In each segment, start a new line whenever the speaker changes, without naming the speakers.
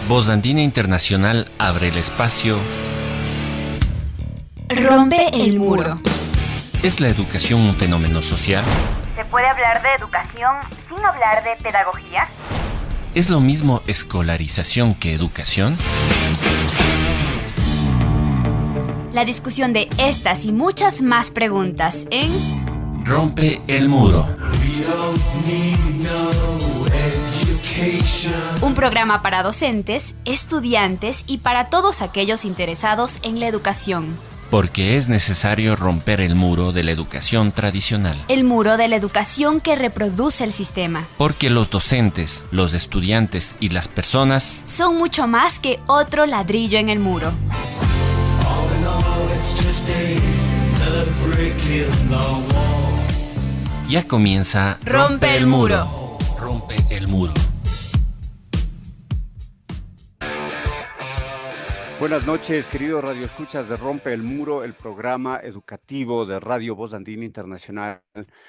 Voz Andina Internacional abre el espacio.
Rompe el muro.
¿Es la educación un fenómeno social?
¿Se puede hablar de educación sin hablar de pedagogía?
¿Es lo mismo escolarización que educación?
La discusión de estas y muchas más preguntas en
Rompe el muro.
Un programa para docentes, estudiantes y para todos aquellos interesados en la educación.
Porque es necesario romper el muro de la educación tradicional.
El muro de la educación que reproduce el sistema.
Porque los docentes, los estudiantes y las personas
son mucho más que otro ladrillo en el muro.
Ya comienza
Rompe el muro.
Rompe el muro.
Buenas noches, queridos radioescuchas de Rompe el Muro, el programa educativo de Radio Voz Andina Internacional.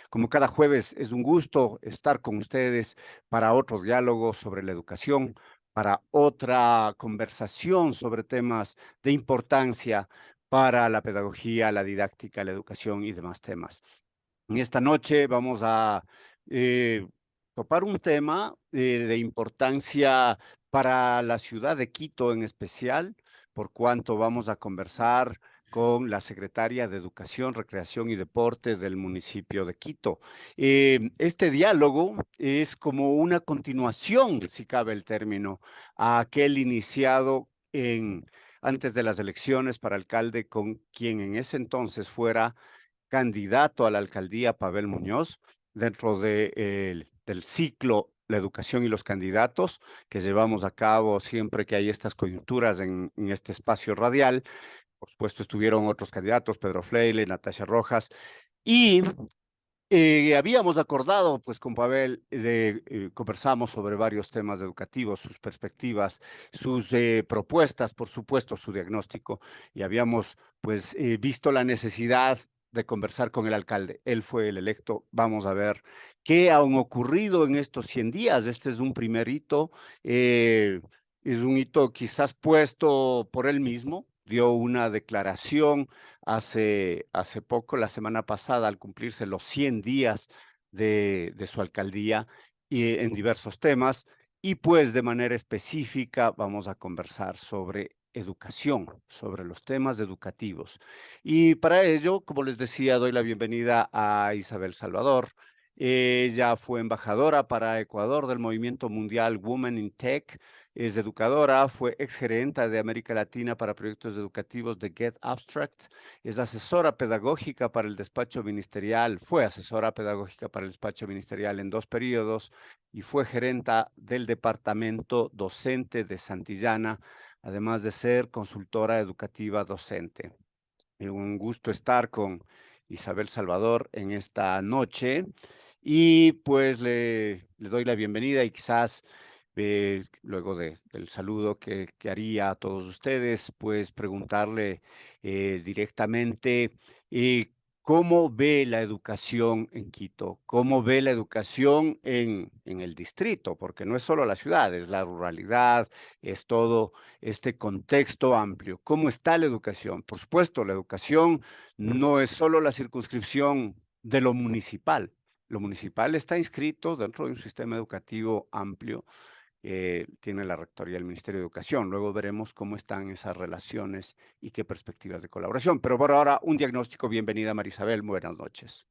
Como cada jueves, es un gusto estar con ustedes para otro diálogo sobre la educación, para otra conversación sobre temas de importancia para la pedagogía, la didáctica, la educación y demás temas. En esta noche vamos a topar un tema de importancia para la ciudad de Quito en especial, por cuanto vamos a conversar con la secretaria de Educación, Recreación y Deporte del municipio de Quito. Este diálogo es como una continuación, si cabe el término, a aquel iniciado antes de las elecciones para alcalde con quien en ese entonces fuera candidato a la alcaldía, Pavel Muñoz, dentro del ciclo La Educación y los Candidatos, que llevamos a cabo siempre que hay estas coyunturas en este espacio radial. Por supuesto, estuvieron otros candidatos, Pedro Freile, Natasha Rojas, y habíamos acordado, pues con Pavel, conversamos sobre varios temas educativos, sus perspectivas, sus propuestas, por supuesto, su diagnóstico, y habíamos pues visto la necesidad de conversar con el alcalde. Él fue el electo. Vamos a ver qué han ocurrido en estos 100 días. Este es un primer hito, es un hito quizás puesto por él mismo. Dio una declaración hace poco, la semana pasada, al cumplirse los 100 días de su alcaldía y en diversos temas. Y pues de manera específica vamos a conversar sobre educación, sobre los temas educativos. Y para ello, como les decía, doy la bienvenida a Isabel Salvador. Ella fue embajadora para Ecuador del Movimiento Mundial Women in Tech. Es educadora, fue exgerenta de América Latina para proyectos educativos de Get Abstract. Es asesora pedagógica para el despacho ministerial, fue asesora pedagógica para el despacho ministerial en 2 periodos y fue gerenta del departamento docente de Santillana, además de ser consultora educativa docente. Un gusto estar con Isabel Salvador en esta noche y pues le doy la bienvenida y quizás luego del saludo que haría a todos ustedes, pues preguntarle directamente cómo ve la educación en Quito, cómo ve la educación en el distrito, porque no es solo la ciudad, es la ruralidad, es todo este contexto amplio. ¿Cómo está la educación? Por supuesto, la educación no es solo la circunscripción de lo municipal. Lo municipal está inscrito dentro de un sistema educativo amplio. Tiene la Rectoría del Ministerio de Educación. Luego veremos cómo están esas relaciones y qué perspectivas de colaboración. Pero por ahora, un diagnóstico. Bienvenida, Marisabel. Buenas noches.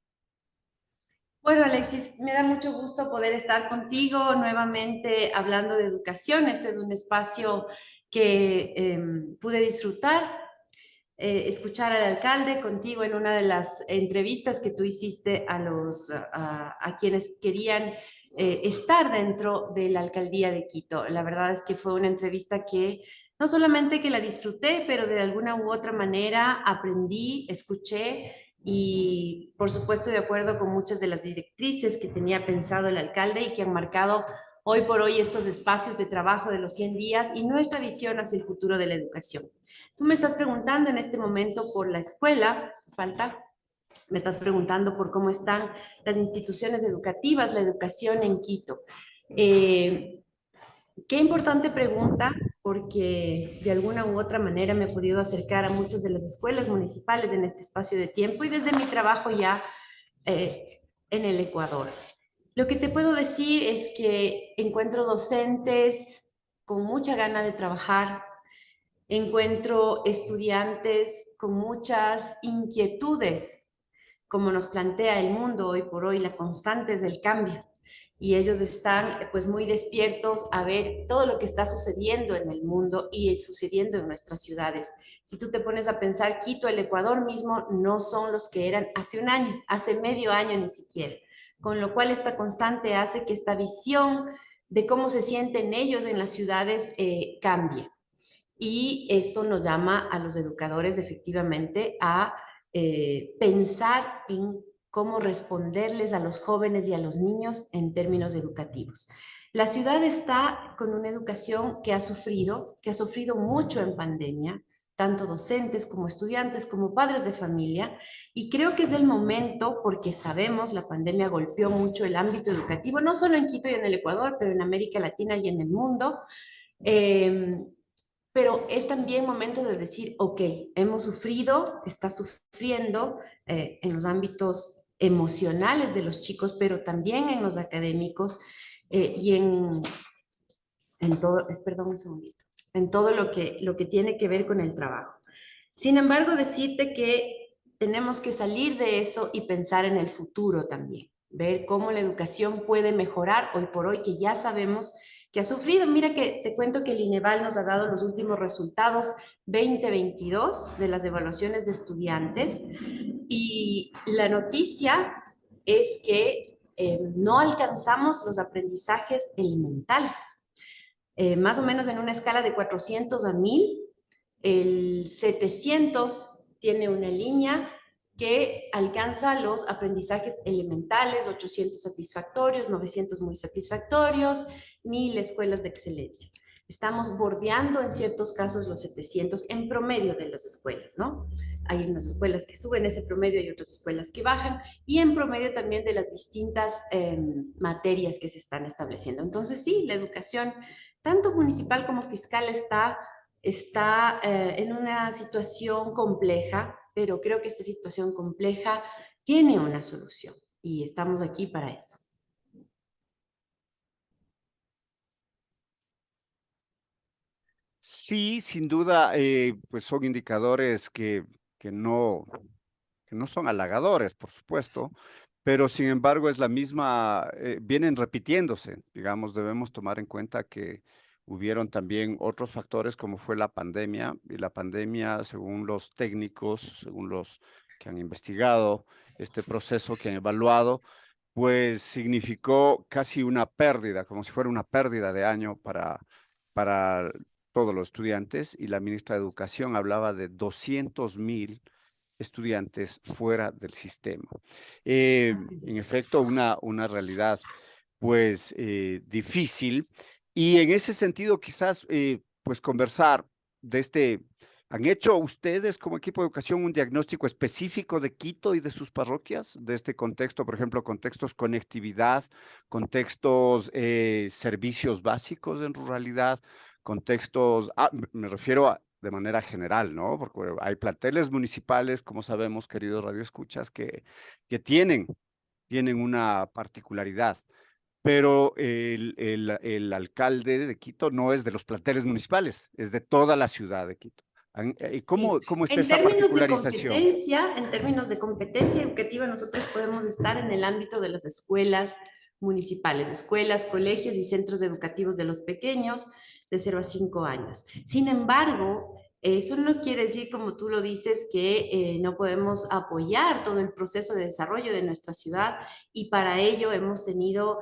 Bueno, Alexis, me da mucho gusto poder estar contigo nuevamente hablando de educación. Este es un espacio que pude disfrutar, escuchar al alcalde contigo en una de las entrevistas que tú hiciste a quienes querían estar dentro de la alcaldía de Quito. La verdad es que fue una entrevista que no solamente que la disfruté, pero de alguna u otra manera aprendí, escuché y por supuesto de acuerdo con muchas de las directrices que tenía pensado el alcalde y que han marcado hoy por hoy estos espacios de trabajo de los 100 días y nuestra visión hacia el futuro de la educación. Tú me estás preguntando en este momento por la escuela, me estás preguntando por cómo están las instituciones educativas, la educación en Quito. Qué importante pregunta, porque de alguna u otra manera me he podido acercar a muchas de las escuelas municipales en este espacio de tiempo y desde mi trabajo ya en el Ecuador. Lo que te puedo decir es que encuentro docentes con mucha gana de trabajar, encuentro estudiantes con muchas inquietudes, como nos plantea el mundo hoy por hoy, la constante es del cambio. Y ellos están pues muy despiertos a ver todo lo que está sucediendo en el mundo y sucediendo en nuestras ciudades. Si tú te pones a pensar, Quito, el Ecuador mismo, no son los que eran hace un año, hace medio año ni siquiera. Con lo cual esta constante hace que esta visión de cómo se sienten ellos en las ciudades cambie. Y esto nos llama a los educadores efectivamente a pensar en cómo responderles a los jóvenes y a los niños en términos educativos. La ciudad está con una educación que ha sufrido mucho en pandemia, tanto docentes como estudiantes, como padres de familia, y creo que es el momento, porque sabemos, la pandemia golpeó mucho el ámbito educativo, no solo en Quito y en el Ecuador, pero en América Latina y en el mundo, pero es también momento de decir, ok, hemos sufrido, está sufriendo en los ámbitos emocionales de los chicos, pero también en los académicos y en todo, perdón un segundito, en todo lo que tiene que ver con el trabajo. Sin embargo, decirte que tenemos que salir de eso y pensar en el futuro también, ver cómo la educación puede mejorar hoy por hoy, que ya sabemos que ha sufrido. Mira que te cuento que el INEVAL nos ha dado los últimos resultados 2022 de las evaluaciones de estudiantes y la noticia es que no alcanzamos los aprendizajes elementales. Más o menos en una escala de 400 a 1000, el 700 tiene una línea que alcanza los aprendizajes elementales, 800 satisfactorios, 900 muy satisfactorios, 1000 escuelas de excelencia. Estamos bordeando en ciertos casos los 700 en promedio de las escuelas, ¿no? Hay unas escuelas que suben ese promedio y otras escuelas que bajan, y en promedio también de las distintas materias que se están estableciendo. Entonces, sí, la educación, tanto municipal como fiscal, está en una situación compleja, pero creo que esta situación compleja tiene una solución y estamos aquí para eso.
Sí, sin duda, pues son indicadores que no, que no son halagadores, por supuesto, pero sin embargo es la misma, vienen repitiéndose. Digamos, debemos tomar en cuenta que hubieron también otros factores como fue la pandemia, y la pandemia, según los técnicos, según los que han investigado este proceso, que han evaluado, pues significó casi una pérdida, como si fuera una pérdida de año para todos los estudiantes, y la ministra de Educación hablaba de 200,000 estudiantes fuera del sistema. En efecto, una realidad pues difícil, y en ese sentido quizás pues conversar de este, ¿han hecho ustedes como equipo de educación un diagnóstico específico de Quito y de sus parroquias, de este contexto, por ejemplo, contextos conectividad, contextos servicios básicos en ruralidad, contextos, me refiero de manera general, ¿no? Porque hay planteles municipales, como sabemos, queridos radioescuchas, que tienen una particularidad, pero el alcalde de Quito no es de los planteles municipales, es de toda la ciudad de Quito.
Sí.
¿Cómo está esa particularización?
En términos de competencia educativa, nosotros podemos estar en el ámbito de las escuelas municipales, escuelas, colegios y centros educativos de los pequeños de 0 a 5 años. Sin embargo, eso no quiere decir, como tú lo dices, que no podemos apoyar todo el proceso de desarrollo de nuestra ciudad, y para ello hemos tenido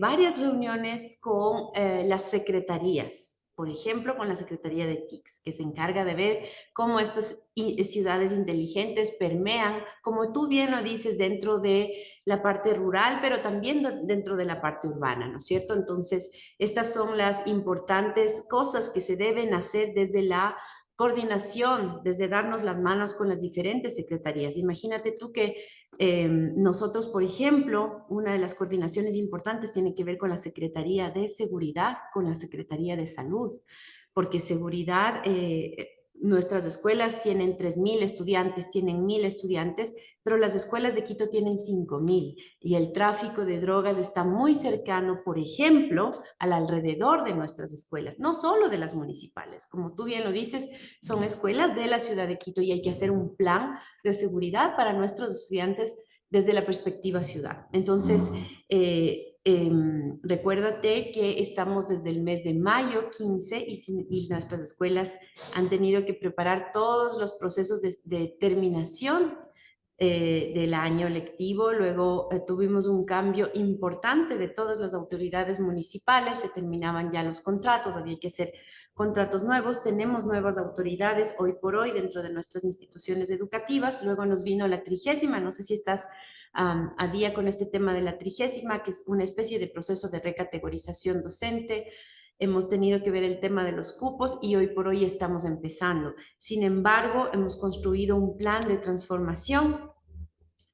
varias reuniones con las secretarías. Por ejemplo, con la Secretaría de TICS, que se encarga de ver cómo estas ciudades inteligentes permean, como tú bien lo dices, dentro de la parte rural, pero también dentro de la parte urbana, ¿no es cierto? Entonces, estas son las importantes cosas que se deben hacer desde la coordinación, desde darnos las manos con las diferentes secretarías. Imagínate tú que nosotros, por ejemplo, una de las coordinaciones importantes tiene que ver con la Secretaría de Seguridad, con la Secretaría de Salud, porque seguridad, nuestras escuelas tienen 3.000 estudiantes, tienen 1.000 estudiantes, pero las escuelas de Quito tienen 5.000 y el tráfico de drogas está muy cercano, por ejemplo, al alrededor de nuestras escuelas, no solo de las municipales. Como tú bien lo dices, son escuelas de la ciudad de Quito y hay que hacer un plan de seguridad para nuestros estudiantes desde la perspectiva ciudad. Entonces, recuérdate que estamos desde el mes de mayo 15 y nuestras escuelas han tenido que preparar todos los procesos de terminación del año lectivo. Luego tuvimos un cambio importante de todas las autoridades municipales, se terminaban ya los contratos, había que hacer contratos nuevos, tenemos nuevas autoridades hoy por hoy dentro de nuestras instituciones educativas. Luego nos vino la 30ª, no sé si estás a día con este tema de la 30ª, que es una especie de proceso de recategorización docente. Hemos tenido que ver el tema de los cupos y hoy por hoy estamos empezando. Sin embargo, hemos construido un plan de transformación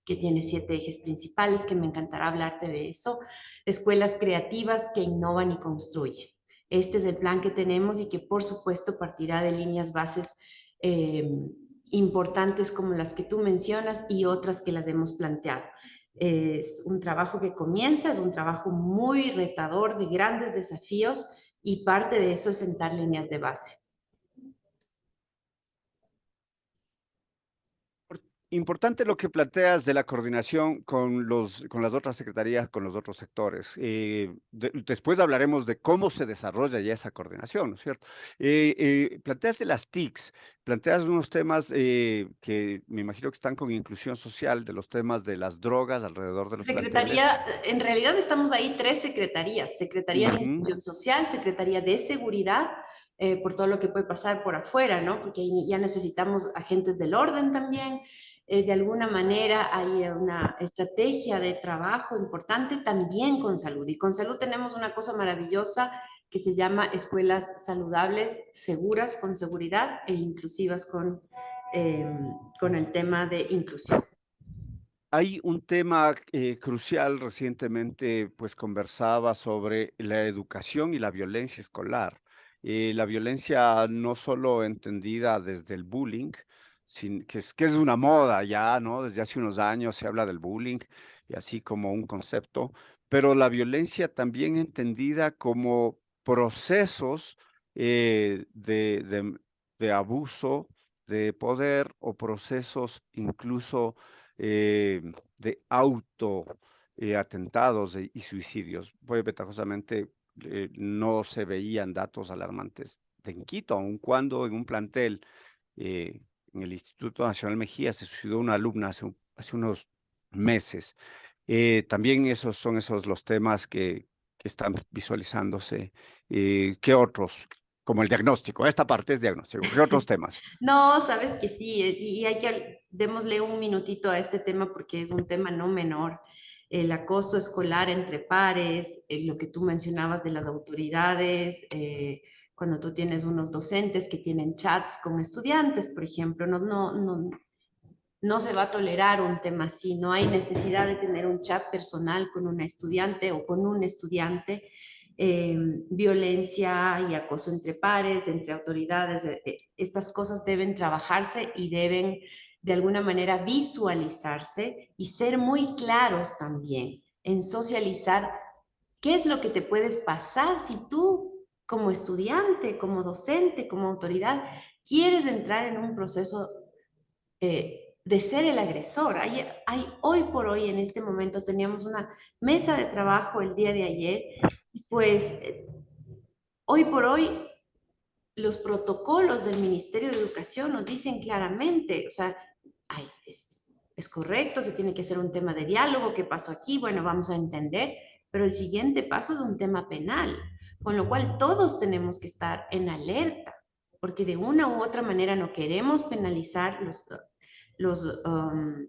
que tiene 7 ejes principales, que me encantará hablarte de eso. Escuelas creativas que innovan y construyen. Este es el plan que tenemos y que por supuesto partirá de líneas bases importantes como las que tú mencionas y otras que las hemos planteado. Es un trabajo que comienza, es un trabajo muy retador, de grandes desafíos, y parte de eso es sentar líneas de base.
Importante lo que planteas de la coordinación con las otras secretarías, con los otros sectores. Después hablaremos de cómo se desarrolla ya esa coordinación, ¿no es cierto? Planteas de las TICs, planteas unos temas que me imagino que están con inclusión social, de los temas de las drogas alrededor de los
Secretaría, en realidad estamos ahí 3 secretarías: Secretaría de Inclusión Social, Secretaría de Seguridad, por todo lo que puede pasar por afuera, ¿no? Porque ya necesitamos agentes del orden también. De alguna manera hay una estrategia de trabajo importante también con salud. Y con salud tenemos una cosa maravillosa que se llama escuelas saludables, seguras, con seguridad e inclusivas con el tema de inclusión.
Hay un tema crucial. Recientemente, pues conversaba sobre la educación y la violencia escolar. La violencia no solo entendida desde el bullying, que es una moda ya, ¿no? Desde hace unos años se habla del bullying y así como un concepto, pero la violencia también entendida como procesos de abuso de poder o procesos incluso de atentados y suicidios. Pues ventajosamente no se veían datos alarmantes en Quito, aun cuando en un plantel en el Instituto Nacional Mejía se suicidó una alumna hace unos meses. También esos son los temas que están visualizándose. ¿Qué otros? Como el diagnóstico, esta parte es diagnóstico. ¿Qué otros temas?
No, sabes que sí, y hay démosle un minutito a este tema porque es un tema no menor. El acoso escolar entre pares, lo que tú mencionabas de las autoridades, cuando tú tienes unos docentes que tienen chats con estudiantes, por ejemplo, no se va a tolerar un tema así, no hay necesidad de tener un chat personal con una estudiante o con un estudiante. Violencia y acoso entre pares, entre autoridades, estas cosas deben trabajarse y deben de alguna manera visualizarse y ser muy claros también en socializar qué es lo que te puedes pasar si tú como estudiante, como docente, como autoridad, quieres entrar en un proceso de ser el agresor. Hoy por hoy, en este momento, teníamos una mesa de trabajo el día de ayer, pues hoy por hoy los protocolos del Ministerio de Educación nos dicen claramente, o sea, es correcto, se tiene que hacer un tema de diálogo, ¿qué pasó aquí? Bueno, vamos a entender, pero el siguiente paso es un tema penal, con lo cual todos tenemos que estar en alerta, porque de una u otra manera no queremos penalizar. Los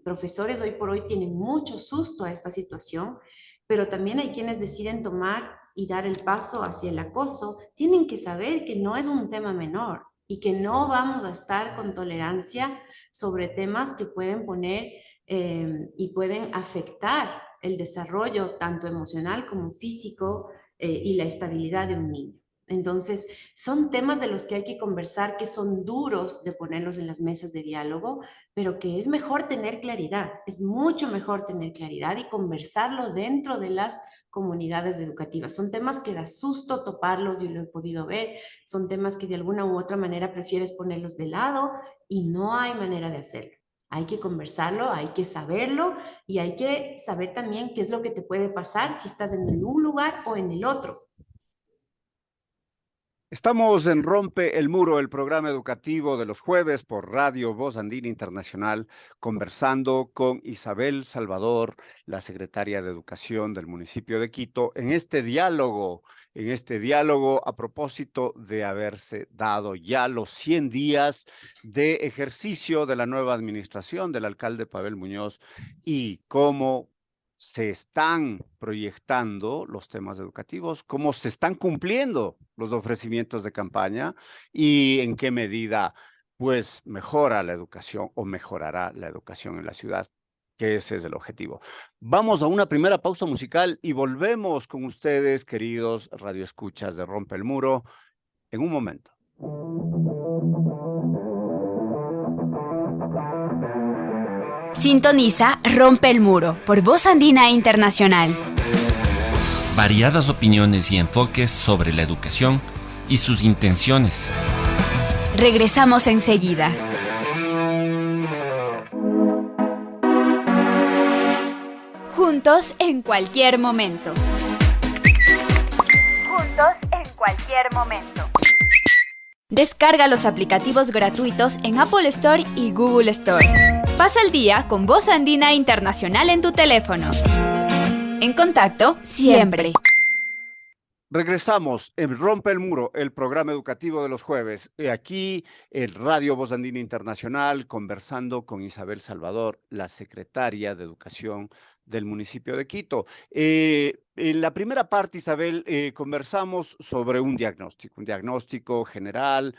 profesores hoy por hoy tienen mucho susto a esta situación, pero también hay quienes deciden tomar y dar el paso hacia el acoso. Tienen que saber que no es un tema menor y que no vamos a estar con tolerancia sobre temas que pueden poner y pueden afectar el desarrollo tanto emocional como físico y la estabilidad de un niño. Entonces, son temas de los que hay que conversar, que son duros de ponerlos en las mesas de diálogo, pero que es mejor tener claridad, es mucho mejor tener claridad y conversarlo dentro de las comunidades educativas. Son temas que da susto toparlos, yo lo he podido ver, son temas que de alguna u otra manera prefieres ponerlos de lado y no hay manera de hacerlo. Hay que conversarlo, hay que saberlo y hay que saber también qué es lo que te puede pasar si estás en un lugar o en el otro.
Estamos en Rompe el Muro, el programa educativo de los jueves por Radio Voz Andina Internacional, conversando con Isabel Salvador, la secretaria de Educación del municipio de Quito, en este diálogo a propósito de haberse dado ya los 100 días de ejercicio de la nueva administración del alcalde Pavel Muñoz y cómo se están proyectando los temas educativos, cómo se están cumpliendo los ofrecimientos de campaña y en qué medida, pues, mejora la educación o mejorará la educación en la ciudad, que ese es el objetivo. Vamos a una primera pausa musical y volvemos con ustedes, queridos radioescuchas de Rompe el Muro, en un momento.
Sintoniza Rompe el Muro por Voz Andina Internacional.
Variadas opiniones y enfoques sobre la educación y sus intenciones.
Regresamos enseguida. Juntos en cualquier momento.
Juntos en cualquier momento.
Descarga los aplicativos gratuitos en Apple Store y Google Store. Pasa el día con Voz Andina Internacional en tu teléfono. En contacto siempre.
Regresamos en Rompe el Muro, el programa educativo de los jueves. Aquí en Radio Voz Andina Internacional, conversando con Isabel Salvador, la secretaria de Educación del municipio de Quito. En la primera parte, Isabel, conversamos sobre un diagnóstico general,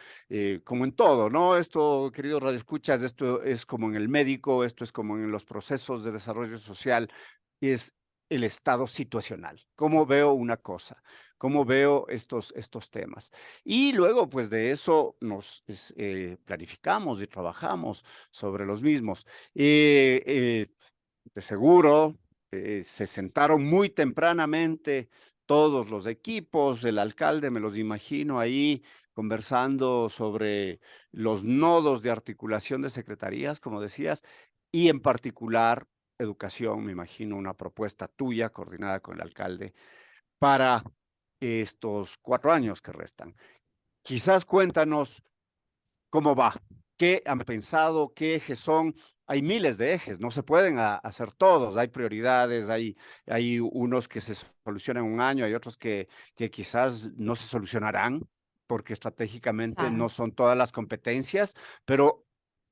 como en todo, ¿no? Esto, queridos radioescuchas, esto es como en el médico, esto es como en los procesos de desarrollo social, es el estado situacional, cómo veo una cosa, cómo veo estos temas. Y luego, pues de eso nos planificamos y trabajamos sobre los mismos. De seguro, se sentaron muy tempranamente todos los equipos, el alcalde me los imagino ahí conversando sobre los nodos de articulación de secretarías, como decías, y en particular educación, me imagino una propuesta tuya coordinada con el alcalde para estos 4 años que restan. Quizás cuéntanos cómo va, qué han pensado, qué ejes son. Hay miles de ejes, no se pueden hacer todos, hay prioridades, hay unos que se solucionan en un año, hay otros que quizás no se solucionarán porque estratégicamente no son todas las competencias, pero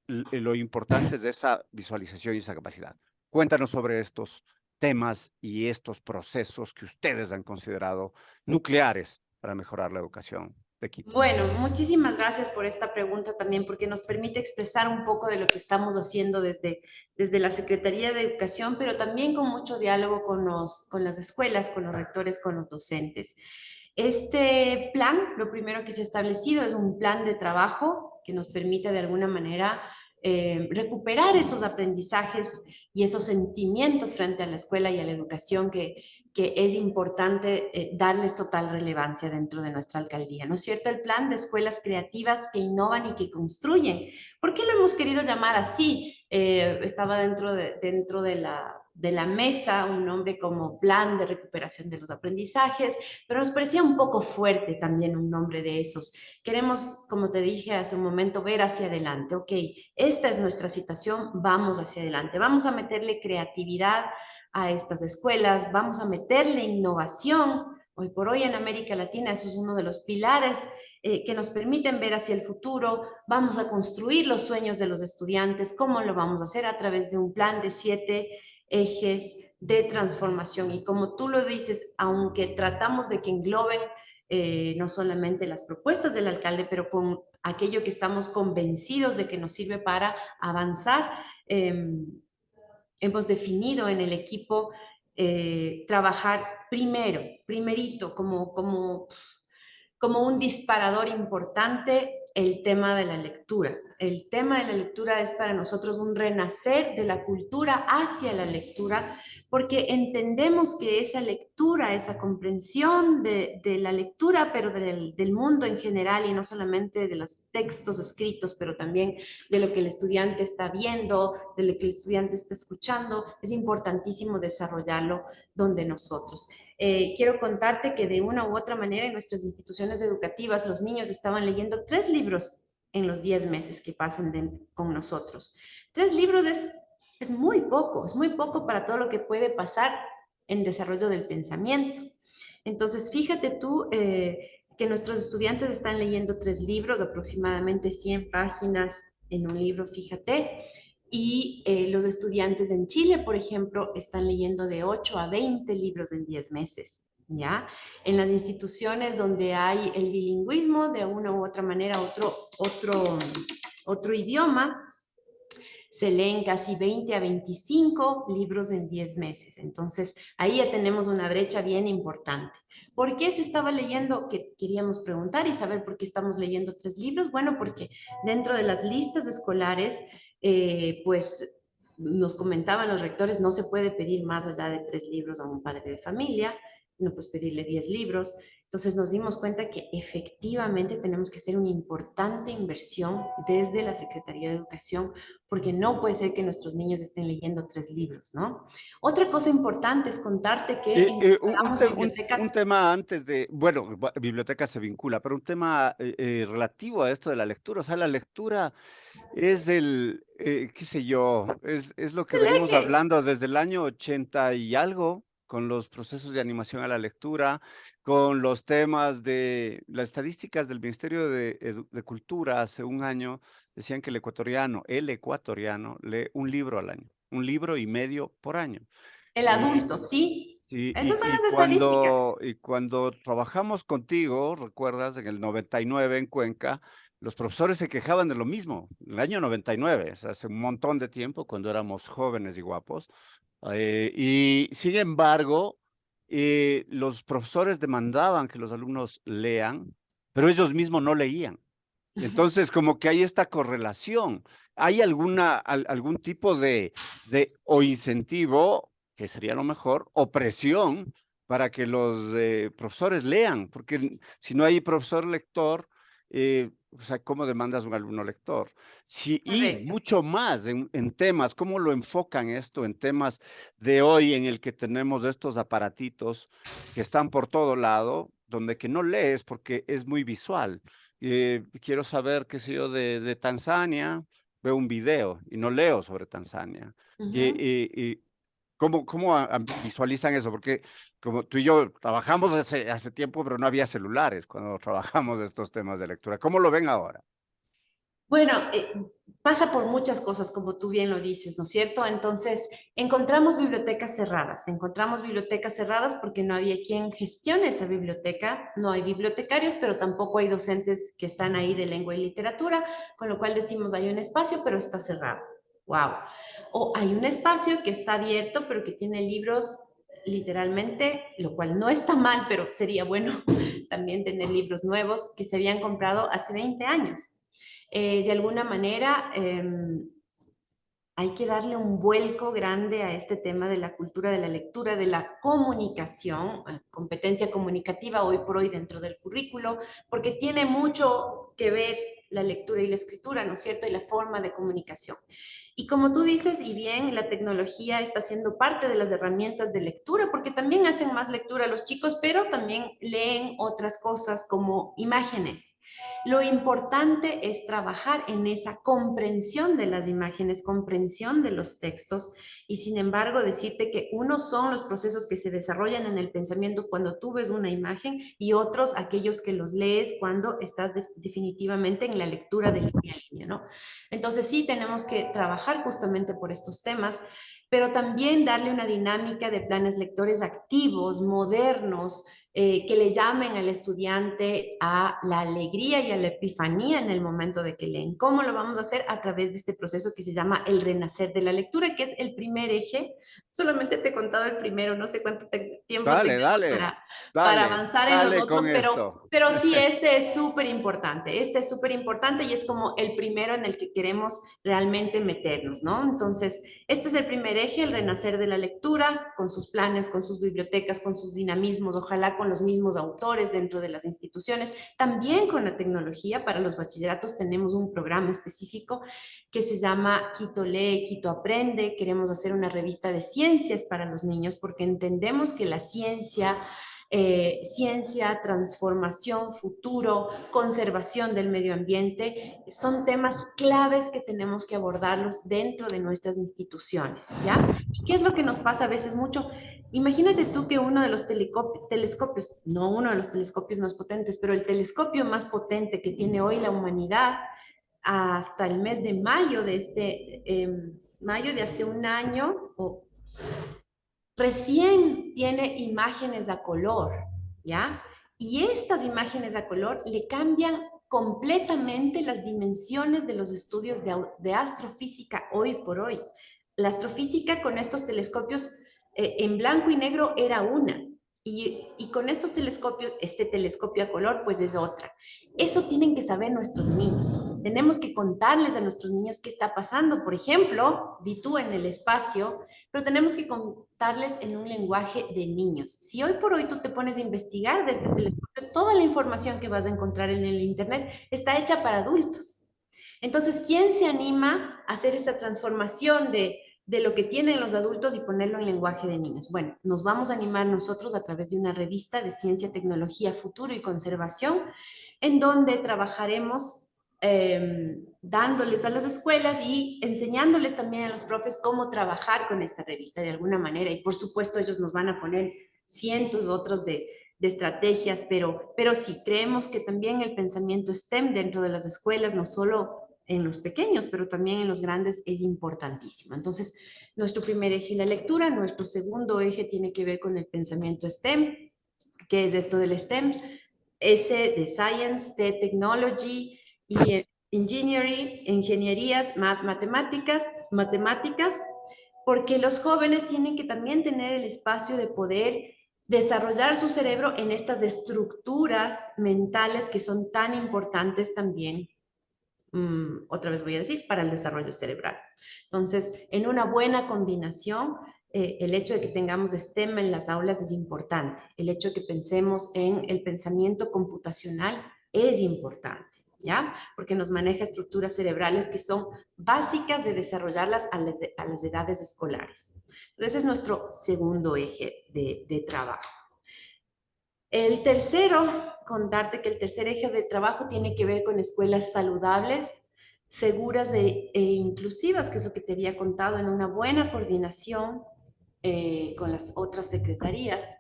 lo importante es esa visualización y esa capacidad. Cuéntanos sobre estos temas y estos procesos que ustedes han considerado nucleares para mejorar la educación de Quito.
Bueno, muchísimas gracias por esta pregunta también, porque nos permite expresar un poco de lo que estamos haciendo desde la Secretaría de Educación, pero también con mucho diálogo con las escuelas, con los rectores, con los docentes. Este plan, lo primero que se ha establecido es un plan de trabajo que nos permite de alguna manera recuperar esos aprendizajes y esos sentimientos frente a la escuela y a la educación que es importante darles total relevancia dentro de nuestra alcaldía, ¿no es cierto? El plan de escuelas creativas que innovan y que construyen. ¿Por qué lo hemos querido llamar así? Estaba dentro de la mesa un nombre como plan de recuperación de los aprendizajes, pero nos parecía un poco fuerte también un nombre de esos. Queremos, como te dije hace un momento, ver hacia adelante. Ok, esta es nuestra situación, vamos hacia adelante. Vamos a meterle creatividad a estas escuelas, vamos a meterle innovación. Hoy por hoy en América Latina eso es uno de los pilares que nos permiten ver hacia el futuro. Vamos a construir los sueños de los estudiantes. ¿Cómo lo vamos a hacer? A través de un plan de 7 ejes de transformación. Y como tú lo dices, aunque tratamos de que engloben no solamente las propuestas del alcalde, pero con aquello que estamos convencidos de que nos sirve para avanzar, hemos definido en el equipo trabajar primerito, como como un disparador importante el tema de la lectura. El tema de la lectura es para nosotros un renacer de la cultura hacia la lectura, porque entendemos que esa lectura, esa comprensión de la lectura, pero del mundo en general y no solamente de los textos escritos, pero también de lo que el estudiante está viendo, de lo que el estudiante está escuchando, es importantísimo desarrollarlo donde nosotros. Quiero contarte que de una u otra manera en nuestras instituciones educativas los niños estaban leyendo 3 libros en los 10 meses que pasan con nosotros. 3 libros es muy poco para todo lo que puede pasar en desarrollo del pensamiento. Entonces, fíjate tú que nuestros estudiantes están leyendo 3 libros, aproximadamente 100 páginas en un libro, fíjate, y los estudiantes en Chile, por ejemplo, están leyendo de 8 a 20 libros en 10 meses, ¿ya? En las instituciones donde hay el bilingüismo, de una u otra manera, otro idioma, se leen casi 20 a 25 libros en 10 meses. Entonces, ahí ya tenemos una brecha bien importante. ¿Por qué se estaba leyendo? Que queríamos preguntar y saber por qué estamos leyendo 3 libros. Bueno, porque dentro de las listas escolares, pues nos comentaban los rectores, no se puede pedir más allá de 3 libros a un padre de familia, no puedes pedirle 10 libros. Entonces nos dimos cuenta que efectivamente tenemos que hacer una importante inversión desde la Secretaría de Educación, porque no puede ser que nuestros niños estén leyendo 3 libros, ¿no? Otra cosa importante es contarte que encontramos
Un
bibliotecas.
tema antes de, bueno, biblioteca se vincula, pero un tema relativo a esto de la lectura. O sea, la lectura es qué sé yo, es lo que
El
venimos
eje.
hablando desde el año 80 y algo, con los procesos de animación a la lectura, con los temas de las estadísticas del Ministerio de Cultura hace un año, decían que el ecuatoriano lee un libro al año, un libro y medio por año.
El adulto, sí.
Sí,
Esas son las estadísticas.
y cuando trabajamos contigo, recuerdas, en el 99 en Cuenca, los profesores se quejaban de lo mismo, el año 99, o sea, hace un montón de tiempo, cuando éramos jóvenes y guapos. Y sin embargo, los profesores demandaban que los alumnos lean, pero ellos mismos no leían. Entonces, como que hay esta correlación. ¿Hay algún tipo o incentivo, que sería lo mejor, o presión para que los profesores lean? Porque si no hay profesor lector, o sea, ¿cómo demandas un alumno lector? Sí, y
Correcto.
mucho más en temas, ¿cómo lo enfocan esto en temas de hoy en el que tenemos estos aparatitos que están por todo lado, donde que no lees porque es muy visual? Quiero saber, qué sé yo, de Tanzania, veo un video y no leo sobre Tanzania.
Ujú.
Y ¿cómo visualizan eso? Porque como tú y yo trabajamos hace tiempo, pero no había celulares cuando trabajamos de estos temas de lectura. ¿Cómo lo ven ahora?
Bueno, pasa por muchas cosas, como tú bien lo dices, ¿no es cierto? Entonces, encontramos bibliotecas cerradas porque no había quien gestione esa biblioteca, no hay bibliotecarios, pero tampoco hay docentes que están ahí de lengua y literatura, con lo cual decimos, hay un espacio, pero está cerrado. ¡Wow! O hay un espacio que está abierto, pero que tiene libros literalmente, lo cual no está mal, pero sería bueno también tener libros nuevos que se habían comprado hace 20 años. De alguna manera, hay que darle un vuelco grande a este tema de la cultura de la lectura, de la comunicación, competencia comunicativa hoy por hoy dentro del currículo, porque tiene mucho que ver la lectura y la escritura, ¿no es cierto? Y la forma de comunicación. Y como tú dices, y bien, la tecnología está siendo parte de las herramientas de lectura, porque también hacen más lectura los chicos, pero también leen otras cosas como imágenes. Lo importante es trabajar en esa comprensión de las imágenes, comprensión de los textos y sin embargo decirte que unos son los procesos que se desarrollan en el pensamiento cuando tú ves una imagen y otros aquellos que los lees cuando estás definitivamente en la lectura de línea a línea, ¿no? Entonces sí tenemos que trabajar justamente por estos temas, pero también darle una dinámica de planes lectores activos, modernos, que le llamen al estudiante a la alegría y a la epifanía en el momento de que leen. ¿Cómo lo vamos a hacer? A través de este proceso que se llama el renacer de la lectura, que es el primer eje. Solamente te he contado el primero, no sé cuánto tiempo
Dale,
tengamos
dale,
para
dale,
avanzar en los
dale
otros,
con esto.
pero sí, este es súper importante. Este es súper importante y es como el primero en el que queremos realmente meternos, ¿no? Entonces, este es el primer eje, el renacer de la lectura, con sus planes, con sus bibliotecas, con sus dinamismos, ojalá con los mismos autores dentro de las instituciones, también con la tecnología. Para los bachilleratos tenemos un programa específico que se llama Quito Lee, Quito Aprende. Queremos hacer una revista de ciencias para los niños porque entendemos que la ciencia, transformación, futuro, conservación del medio ambiente, son temas claves que tenemos que abordarlos dentro de nuestras instituciones, ¿ya? ¿Qué es lo que nos pasa a veces mucho? Imagínate tú que uno de los telescopios, no uno de los telescopios más potentes, pero el telescopio más potente que tiene hoy la humanidad, hasta el mes de mayo de mayo de hace un año, recién tiene imágenes a color, ¿ya? Y estas imágenes a color le cambian completamente las dimensiones de los estudios de astrofísica hoy por hoy. La astrofísica con estos telescopios en blanco y negro era una, y con estos telescopios, este telescopio a color, pues es otra. Eso tienen que saber nuestros niños. Tenemos que contarles a nuestros niños qué está pasando. Por ejemplo, di tú en el espacio, pero tenemos que contarles en un lenguaje de niños. Si hoy por hoy tú te pones a investigar de este telescopio, toda la información que vas a encontrar en el Internet está hecha para adultos. Entonces, ¿quién se anima a hacer esta transformación de lo que tienen los adultos y ponerlo en lenguaje de niños? Bueno, nos vamos a animar nosotros a través de una revista de ciencia, tecnología, futuro y conservación, en donde trabajaremos dándoles a las escuelas y enseñándoles también a los profes cómo trabajar con esta revista de alguna manera. Y por supuesto ellos nos van a poner cientos otros de estrategias, pero sí creemos que también el pensamiento STEM dentro de las escuelas, no solo en los pequeños, pero también en los grandes, es importantísimo. Entonces, nuestro primer eje, la lectura. Nuestro segundo eje tiene que ver con el pensamiento STEM. ¿Qué es esto del STEM? S de Science, T Technology y Engineering, ingenierías, matemáticas, porque los jóvenes tienen que también tener el espacio de poder desarrollar su cerebro en estas estructuras mentales que son tan importantes también, otra vez voy a decir, para el desarrollo cerebral. Entonces, en una buena combinación, el hecho de que tengamos STEM en las aulas es importante. El hecho de que pensemos en el pensamiento computacional es importante, ¿ya? Porque nos maneja estructuras cerebrales que son básicas de desarrollarlas a las edades escolares. Entonces, es nuestro segundo eje de trabajo. El tercero, contarte que el tercer eje de trabajo tiene que ver con escuelas saludables, seguras e inclusivas, que es lo que te había contado, en una buena coordinación con las otras secretarías,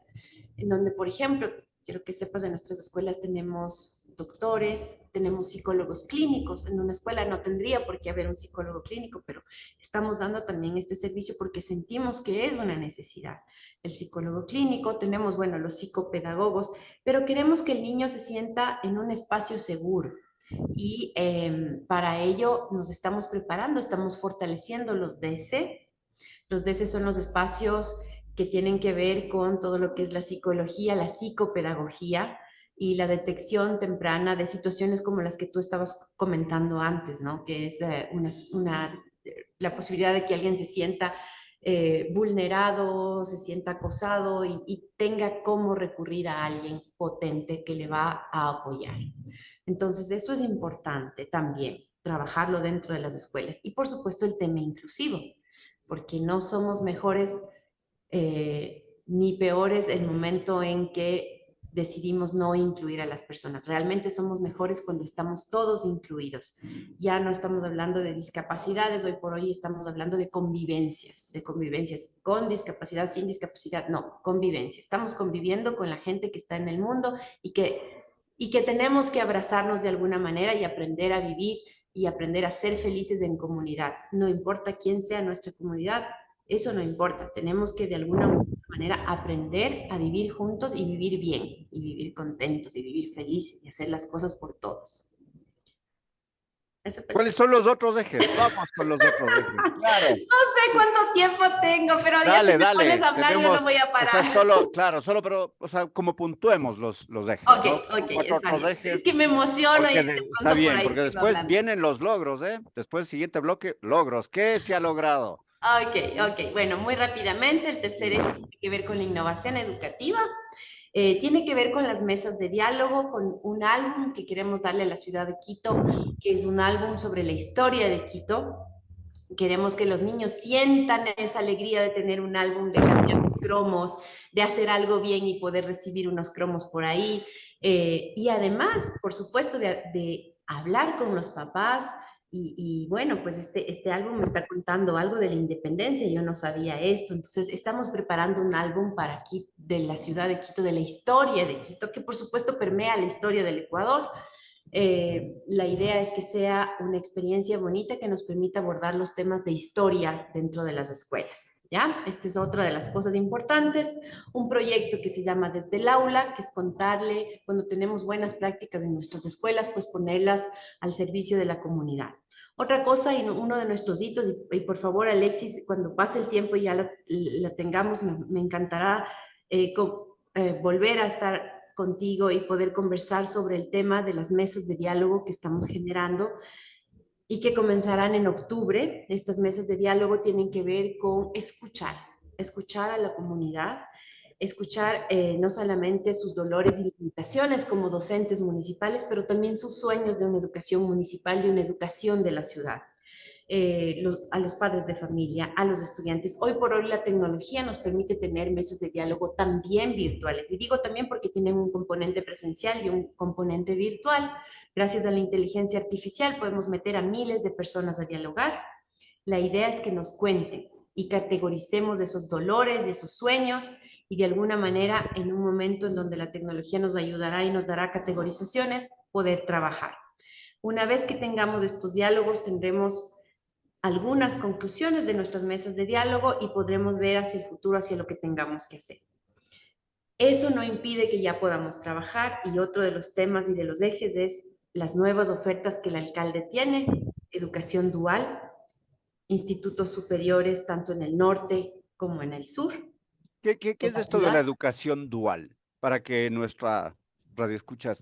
en donde, por ejemplo, quiero que sepas, en nuestras escuelas tenemos doctores, tenemos psicólogos clínicos. En una escuela no tendría por qué haber un psicólogo clínico, pero estamos dando también este servicio porque sentimos que es una necesidad. El psicólogo clínico, tenemos, bueno, los psicopedagogos, pero queremos que el niño se sienta en un espacio seguro. Y para ello nos estamos preparando, estamos fortaleciendo los DC. Los DC son los espacios que tienen que ver con todo lo que es la psicología, la psicopedagogía y la detección temprana de situaciones como las que tú estabas comentando antes, ¿no? Que es la posibilidad de que alguien se sienta vulnerado, se sienta acosado y tenga cómo recurrir a alguien potente que le va a apoyar. Entonces, eso es importante también, trabajarlo dentro de las escuelas. Y por supuesto el tema inclusivo, porque no somos mejores ni peores el momento en que decidimos no incluir a las personas. Realmente somos mejores cuando estamos todos incluidos. Ya no estamos hablando de discapacidades, hoy por hoy estamos hablando de convivencias con discapacidad, sin discapacidad, no, convivencia. Estamos conviviendo con la gente que está en el mundo y que tenemos que abrazarnos de alguna manera y aprender a vivir y aprender a ser felices en comunidad. No importa quién sea nuestra comunidad, eso no importa. Tenemos que de alguna manera aprender a vivir juntos y vivir bien, y vivir contentos, y vivir felices, y hacer las cosas por todos.
¿Cuáles son los otros ejes? Vamos con los otros ejes. Claro.
No sé cuánto tiempo tengo, pero ya si me pones a hablar, yo no voy a parar.
O sea, solo, claro, solo, pero, o sea, como puntuemos los ejes,
Ok,
¿no?
ok,
Cuatro
está
otros
bien.
ejes.
Es que me emociono y de
Está
pronto por
bien,
ahí
porque
sigo
después
hablando.
vienen los logros, ¿eh? Después, siguiente bloque, logros. ¿Qué se ha logrado?
Ok, ok. Bueno, muy rápidamente, el tercer eje tiene que ver con la innovación educativa. Tiene que ver con las mesas de diálogo, con un álbum que queremos darle a la ciudad de Quito, que es un álbum sobre la historia de Quito. Queremos que los niños sientan esa alegría de tener un álbum, de cambiar los cromos, de hacer algo bien y poder recibir unos cromos por ahí. Y además, por supuesto, de hablar con los papás. Y bueno, pues este álbum me está contando algo de la independencia, yo no sabía esto, entonces estamos preparando un álbum para Quito, de la ciudad de Quito, de la historia de Quito, que por supuesto permea la historia del Ecuador. La idea es que sea una experiencia bonita que nos permita abordar los temas de historia dentro de las escuelas. ¿Ya? Esta es otra de las cosas importantes. Un proyecto que se llama Desde el Aula, que es contarle, cuando tenemos buenas prácticas en nuestras escuelas, pues ponerlas al servicio de la comunidad. Otra cosa, y uno de nuestros hitos, y por favor, Alexis, cuando pase el tiempo y ya la tengamos, me encantará volver a estar contigo y poder conversar sobre el tema de las mesas de diálogo que estamos generando y que comenzarán en octubre. Estas mesas de diálogo tienen que ver con escuchar a la comunidad, escuchar no solamente sus dolores y limitaciones como docentes municipales, pero también sus sueños de una educación municipal y una educación de la ciudad. A los padres de familia, a los estudiantes. Hoy por hoy la tecnología nos permite tener mesas de diálogo también virtuales. Y digo también porque tienen un componente presencial y un componente virtual. Gracias a la inteligencia artificial podemos meter a miles de personas a dialogar. La idea es que nos cuenten y categoricemos esos dolores, esos sueños, y de alguna manera en un momento en donde la tecnología nos ayudará y nos dará categorizaciones, poder trabajar. Una vez que tengamos estos diálogos, tendremos algunas conclusiones de nuestras mesas de diálogo y podremos ver hacia el futuro, hacia lo que tengamos que hacer. Eso no impide que ya podamos trabajar, y otro de los temas y de los ejes es las nuevas ofertas que el alcalde tiene: educación dual, institutos superiores tanto en el norte como en el sur.
¿Qué es esto de la educación dual? Para que nuestra radioescuchas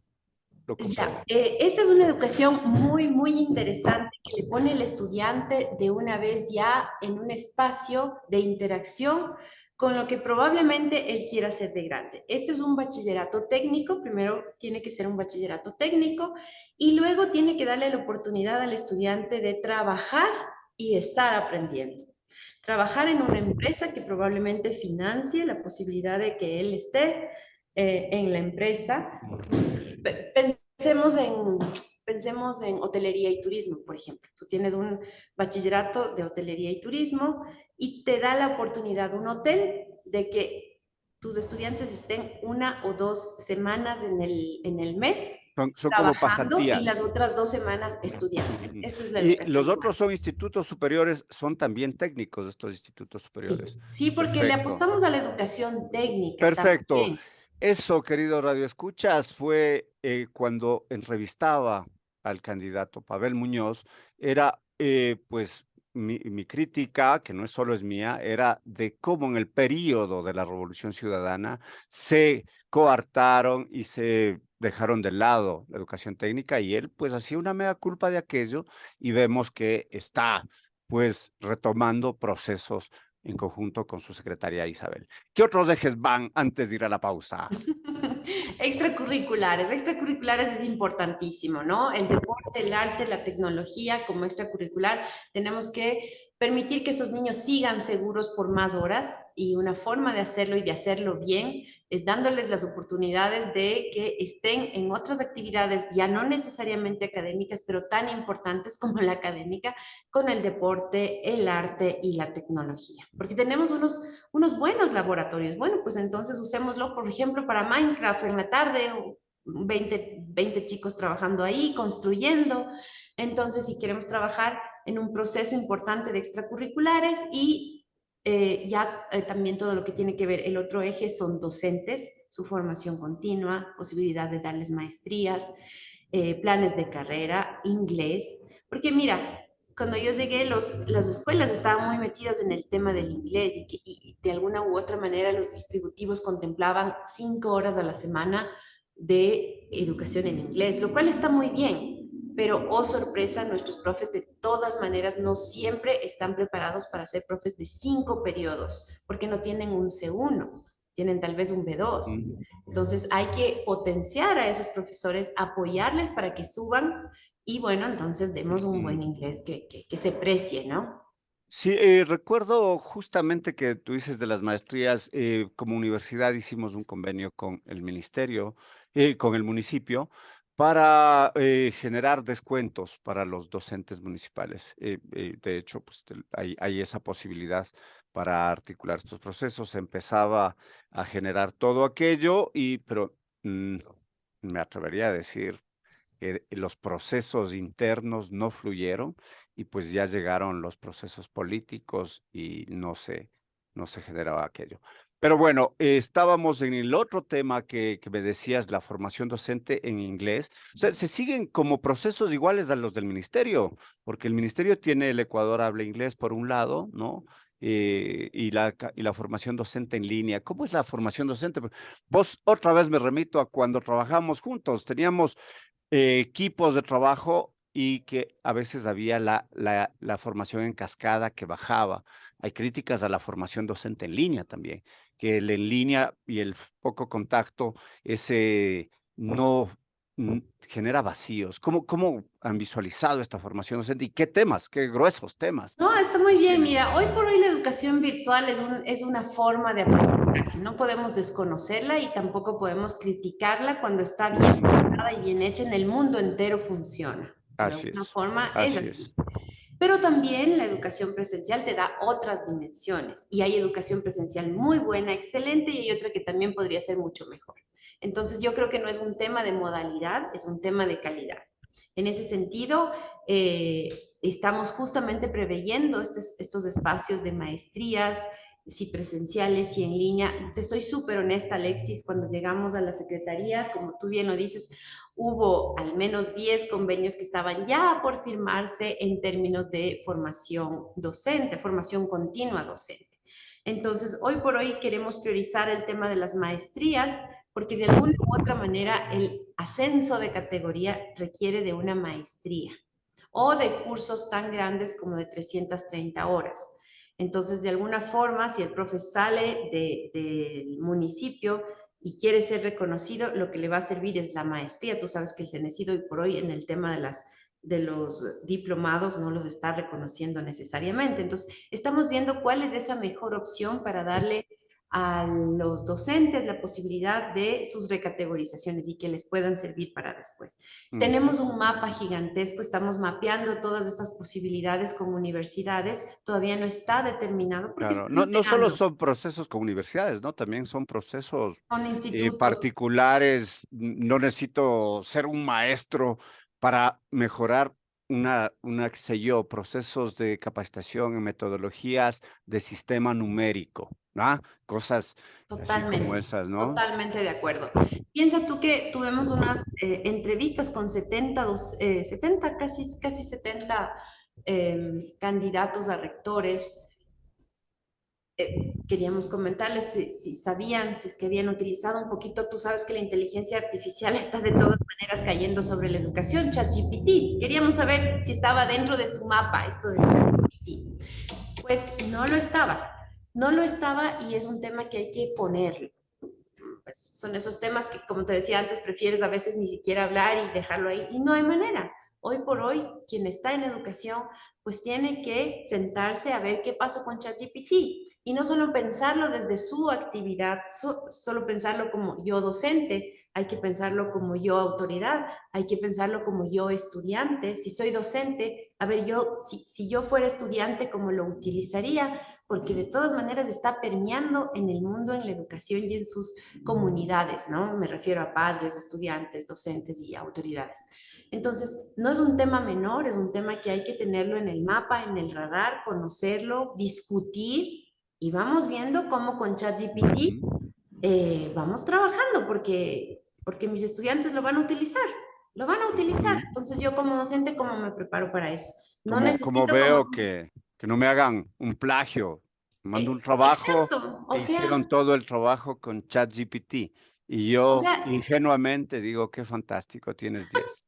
lo comprenda.
Esta es una educación muy, muy interesante que le pone al estudiante de una vez ya en un espacio de interacción con lo que probablemente él quiera hacer de grande. Este es un bachillerato técnico, primero tiene que ser un bachillerato técnico y luego tiene que darle la oportunidad al estudiante de trabajar y estar aprendiendo. Trabajar en una empresa que probablemente financie la posibilidad de que él esté en la empresa. Pensemos en hotelería y turismo, por ejemplo. Tú tienes un bachillerato de hotelería y turismo y te da la oportunidad un hotel de que tus estudiantes estén 1 o 2 semanas en el mes
Son
trabajando
como pasantías.
y las otras 2 semanas estudiando. Esa es la
Y
educación
los
dual.
otros son institutos superiores, son también técnicos estos institutos superiores.
Sí, porque le
Perfecto.
apostamos a la educación técnica.
Perfecto.
También.
Eso, querido Radio Escuchas, fue cuando entrevistaba al candidato Pavel Muñoz, era pues mi crítica, que no es solo es mía, era de cómo en el periodo de la Revolución Ciudadana se coartaron y se dejaron de lado la educación técnica, y él pues hacía una mea culpa de aquello, y vemos que está pues retomando procesos en conjunto con su secretaria Isabel. ¿Qué otros ejes van antes de ir a la pausa?
Extracurriculares es importantísimo, ¿no? El deporte, el arte, la tecnología como extracurricular, tenemos que permitir que esos niños sigan seguros por más horas, y una forma de hacerlo y de hacerlo bien es dándoles las oportunidades de que estén en otras actividades, ya no necesariamente académicas, pero tan importantes como la académica, con el deporte, el arte y la tecnología. Porque tenemos unos buenos laboratorios. Bueno, pues entonces usémoslo, por ejemplo, para Minecraft en la tarde, 20 chicos trabajando ahí, construyendo. Entonces, si queremos trabajar en un proceso importante de extracurriculares y también todo lo que tiene que ver, el otro eje son docentes, su formación continua, posibilidad de darles maestrías, planes de carrera, inglés, porque mira, cuando yo llegué, las escuelas estaban muy metidas en el tema del inglés y de alguna u otra manera los distributivos contemplaban 5 horas a la semana de educación en inglés, lo cual está muy bien, pero oh sorpresa, nuestros profes de todas maneras no siempre están preparados para ser profes de 5 periodos, porque no tienen un C1, tienen tal vez un B2.
Mm.
Entonces hay que potenciar a esos profesores, apoyarles para que suban y bueno, entonces demos un buen inglés que se precie, ¿no?
Sí, recuerdo justamente que tú dices de las maestrías, como universidad hicimos un convenio con el ministerio, con el municipio, para generar descuentos para los docentes municipales. De hecho, pues hay esa posibilidad para articular estos procesos. Se empezaba a generar todo aquello, pero mm, me atrevería a decir que los procesos internos no fluyeron y pues ya llegaron los procesos políticos y no se generaba aquello. Pero bueno, estábamos en el otro tema que me decías, la formación docente en inglés. O sea, se siguen como procesos iguales a los del ministerio, porque el ministerio tiene el Ecuador habla inglés por un lado, ¿no? Y la formación docente en línea. ¿Cómo es la formación docente? Vos otra vez me remito a cuando trabajamos juntos, teníamos equipos de trabajo y que a veces había la formación en cascada que bajaba. Hay críticas a la formación docente en línea también, que el en línea y el poco contacto, ese no genera vacíos. ¿Cómo han visualizado esta formación docente y qué temas, qué gruesos temas
No, está muy bien.
tienen?
Mira, hoy por hoy la educación virtual es una forma de aprendizaje. No podemos desconocerla y tampoco podemos criticarla cuando está bien pensada y bien hecha. En el mundo entero funciona. De
Así
alguna
es,
forma es
así
así.
es.
Pero también la educación presencial te da otras dimensiones. Y hay educación presencial muy buena, excelente, y hay otra que también podría ser mucho mejor. Entonces yo creo que no es un tema de modalidad, es un tema de calidad. En ese sentido, eh, estamos justamente preveyendo estos espacios de maestrías, si presenciales y en línea. Te soy súper honesta, Alexis, cuando llegamos a la Secretaría, como tú bien lo dices, hubo al menos 10 convenios que estaban ya por firmarse en términos de formación docente, formación continua docente. Entonces, hoy por hoy queremos priorizar el tema de las maestrías porque de alguna u otra manera el ascenso de categoría requiere de una maestría o de cursos tan grandes como de 330 horas. Entonces, de alguna forma, si el profe sale del municipio y quiere ser reconocido, lo que le va a servir es la maestría. Tú sabes que el CENESID hoy por hoy en el tema de los diplomados no los está reconociendo necesariamente. Entonces, estamos viendo cuál es esa mejor opción para darle a los docentes la posibilidad de sus recategorizaciones y que les puedan servir para después. Tenemos un mapa gigantesco, estamos mapeando todas estas posibilidades con universidades, todavía no está determinado porque
Claro, no,
estamos
no solo
llegando
son procesos con universidades, ¿no? También son procesos
con institutos.
particulares. No necesito ser un maestro para mejorar qué sé yo, procesos de capacitación en metodologías de sistema numérico, ¿no? Cosas así como
Totalmente,
esas, ¿no?
totalmente de acuerdo. Piensa tú que tuvimos unas entrevistas con 70, casi 70 candidatos a rectores. Queríamos comentarles si sabían, si es que habían utilizado un poquito, tú sabes que la inteligencia artificial está de todas maneras cayendo sobre la educación, ChatGPT. Queríamos saber si estaba dentro de su mapa esto de ChatGPT. Pues no lo estaba, no lo estaba y es un tema que hay que ponerlo. Pues son esos temas que, como te decía antes, prefieres a veces ni siquiera hablar y dejarlo ahí y no hay manera. Hoy por hoy, quien está en educación, pues tiene que sentarse a ver qué pasa con ChatGPT y no solo pensarlo desde su actividad, solo pensarlo como yo docente, hay que pensarlo como yo autoridad, hay que pensarlo como yo estudiante. Si soy docente, a ver, si yo fuera estudiante, ¿cómo lo utilizaría? Porque de todas maneras está permeando en el mundo, en la educación y en sus comunidades, ¿no? Me refiero a padres, estudiantes, docentes y autoridades. Entonces, no es un tema menor, es un tema que hay que tenerlo en el mapa, en el radar, conocerlo, discutir y vamos viendo cómo con ChatGPT
Ujú.
vamos trabajando porque mis estudiantes lo van a utilizar. Lo van a utilizar.
Ujú.
Entonces yo como docente, ¿cómo me preparo para eso? No
Como
necesito como...
veo que no me hagan un plagio. Mando un trabajo
exacto.
e hicieron todo el trabajo con ChatGPT. Y
O
yo
sea,
ingenuamente digo, qué fantástico, tienes 10.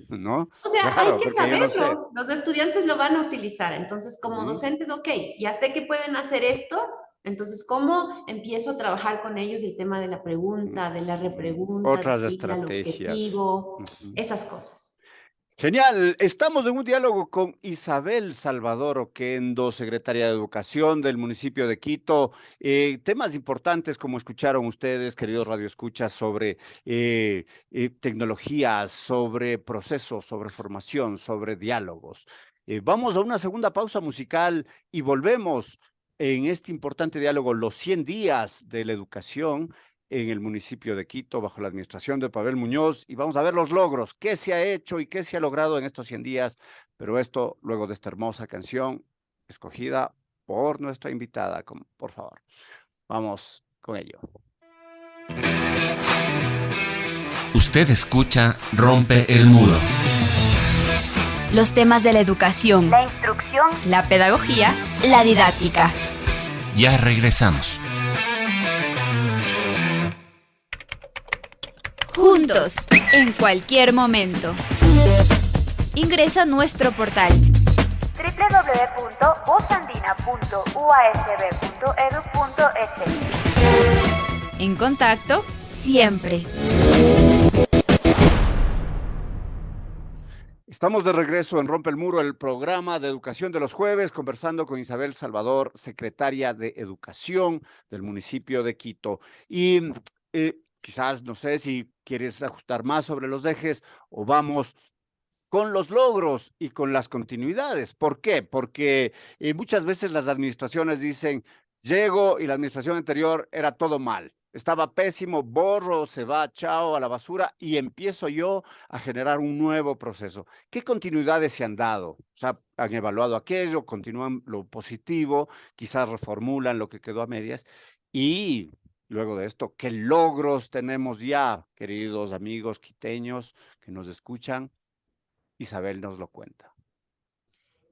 ¿No?
O sea, hay
Claro,
que
porque yo no sé.
saberlo. Los estudiantes lo van a utilizar. Entonces, como
Ujú.
docentes, ok, ya sé que pueden hacer esto. Entonces, ¿cómo empiezo a trabajar con ellos el tema de la pregunta, de la repregunta, de
Otras
ir al
estrategias.
objetivo,
Ujú.
esas cosas?
Genial, estamos en un diálogo con Isabel Salvador Oquendo, secretaria de Educación del municipio de Quito. Temas importantes, como escucharon ustedes, queridos radioescuchas, sobre tecnologías, sobre procesos, sobre formación, sobre diálogos. Vamos a una segunda pausa musical y volvemos en este importante diálogo, los 100 días de la educación en el municipio de Quito, bajo la administración de Pavel Muñoz, y vamos a ver los logros, qué se ha hecho y qué se ha logrado en estos 100 días, pero esto luego de esta hermosa canción escogida por nuestra invitada, por favor. Vamos con ello.
Usted escucha Rompe el Muro.
Los temas de la educación,
La instrucción,
la pedagogía, la didáctica.
Ya regresamos.
Juntos, en cualquier momento. Ingresa a nuestro portal
www.usandina.uasb.edu.es.
En contacto siempre.
Estamos de regreso en Rompe el Muro, el programa de educación de los jueves, conversando con Isabel Salvador, secretaria de Educación del municipio de Quito. Y quizás, no sé si quieres ajustar más sobre los ejes o vamos con los logros y con las continuidades. ¿Por qué? Porque muchas veces las administraciones dicen, llego y la administración anterior era todo mal, estaba pésimo, borro, se va, chao, a la basura y empiezo yo a generar un nuevo proceso. ¿Qué continuidades se han dado? O sea, han evaluado aquello, continúan lo positivo, quizás reformulan lo que quedó a medias y... Luego de esto, ¿qué logros tenemos ya, queridos amigos quiteños que nos escuchan? Isabel nos lo cuenta.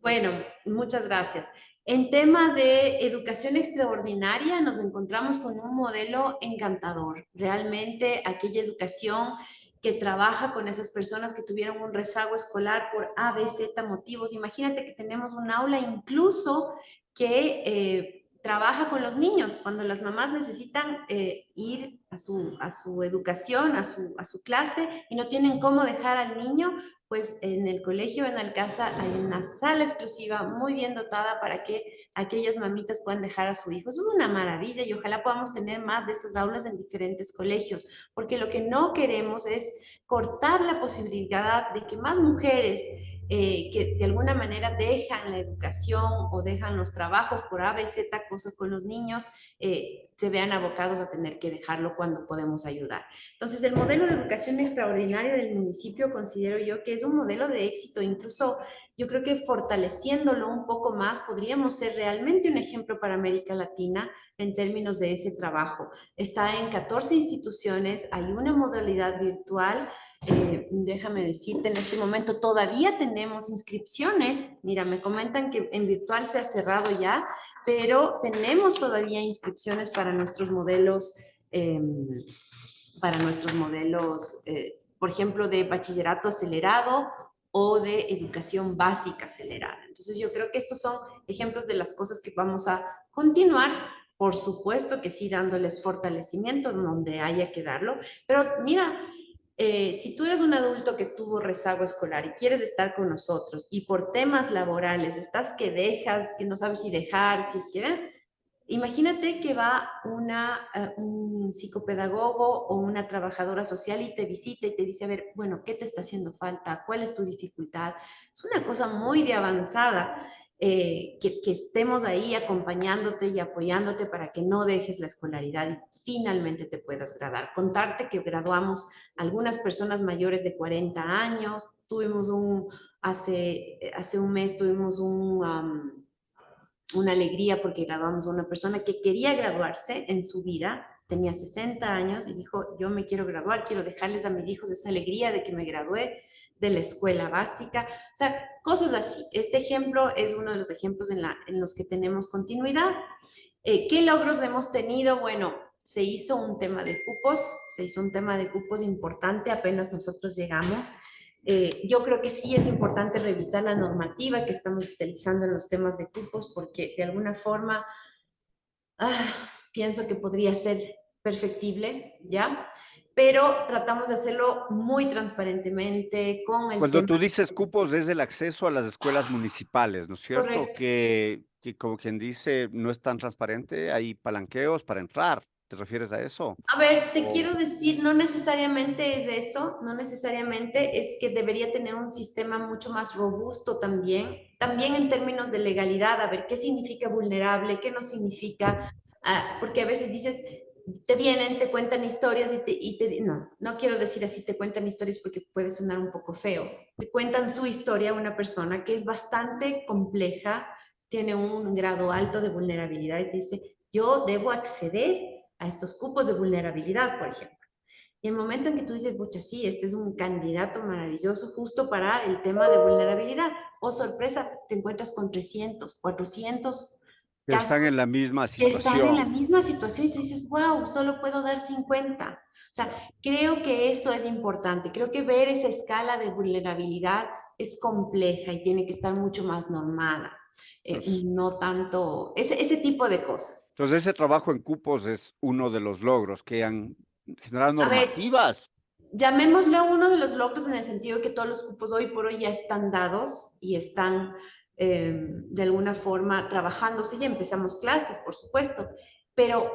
Bueno, muchas gracias. En tema de educación extraordinaria, nos encontramos con un modelo encantador. Realmente aquella educación que trabaja con esas personas que tuvieron un rezago escolar por A, B, Z motivos. Imagínate que tenemos un aula incluso que trabaja con los niños cuando las mamás necesitan ir a su educación, a su clase y no tienen cómo dejar al niño, pues en el colegio en Alcázar hay una sala exclusiva muy bien dotada para que aquellas mamitas puedan dejar a su hijo. Eso es una maravilla y ojalá podamos tener más de esas aulas en diferentes colegios, porque lo que no queremos es cortar la posibilidad de que más mujeres que de alguna manera dejan la educación o dejan los trabajos por A, B, Z, cosas con los niños, se vean abocados a tener que dejarlo cuando podemos ayudar. Entonces, el modelo de educación extraordinaria del municipio considero yo que es un modelo de éxito, incluso yo creo que fortaleciéndolo un poco más podríamos ser realmente un ejemplo para América Latina en términos de ese trabajo. Está en 14 instituciones, hay una modalidad virtual. Déjame decirte, en este momento todavía tenemos inscripciones. Mira, me comentan que en virtual se ha cerrado ya, pero tenemos todavía inscripciones para nuestros modelos, por ejemplo, de bachillerato acelerado o de educación básica acelerada. Entonces, yo creo que estos son ejemplos de las cosas que vamos a continuar. Por supuesto que sí, dándoles fortalecimiento donde haya que darlo, pero mira, si tú eres un adulto que tuvo rezago escolar y quieres estar con nosotros y por temas laborales estás que dejas, que no sabes si dejar, si es que... Imagínate que va un psicopedagogo o una trabajadora social y te visita y te dice, a ver, bueno, ¿qué te está haciendo falta? ¿Cuál es tu dificultad? Es una cosa muy de avanzada que estemos ahí acompañándote y apoyándote para que no dejes la escolaridad y finalmente te puedas graduar. Contarte que graduamos algunas personas mayores de 40 años, hace un mes tuvimos una alegría porque graduamos a una persona que quería graduarse en su vida, tenía 60 años y dijo, yo me quiero graduar, quiero dejarles a mis hijos esa alegría de que me gradué de la escuela básica, o sea, cosas así. Este ejemplo es uno de los ejemplos en los que tenemos continuidad. ¿Qué logros hemos tenido? Bueno, se hizo un tema de cupos, se hizo un tema de cupos importante apenas nosotros llegamos. Yo creo que sí es importante revisar la normativa que estamos utilizando en los temas de cupos porque de alguna forma pienso que podría ser perfectible, ¿ya? Pero tratamos de hacerlo muy transparentemente con el
Cuando
tema.
tú dices cupos es el acceso a las escuelas municipales, ¿no es cierto?
Correcto.
Que como quien dice, no es tan transparente, hay palanqueos para entrar. ¿Te refieres a eso?
A ver, te
O-
quiero decir, no necesariamente es eso, no necesariamente es que debería tener un sistema mucho más robusto también, también en términos de legalidad, a ver qué significa vulnerable, qué no significa, porque a veces dices, te vienen, te cuentan historias no, no quiero decir así, te cuentan historias porque puede sonar un poco feo, te cuentan su historia a una persona que es bastante compleja, tiene un grado alto de vulnerabilidad y te dice, yo debo acceder a estos cupos de vulnerabilidad, por ejemplo. Y el momento en que tú dices, pucha, sí, este es un candidato maravilloso justo para el tema de vulnerabilidad, o sorpresa, te encuentras con 300, 400
que están en la
casos
misma
que están en la
situación.
misma situación y tú dices, wow, solo puedo dar 50. O sea, creo que eso es importante. Creo que ver esa escala de vulnerabilidad es compleja y tiene que estar mucho más normada.
Entonces,
No tanto, ese tipo de cosas.
entonces, ese trabajo en cupos es uno de los logros que han generado
A ver,
normativas.
llamémoslo uno de los logros en el sentido de que todos los cupos hoy por hoy ya están dados y están de alguna forma trabajándose. Ya empezamos clases, por supuesto, pero,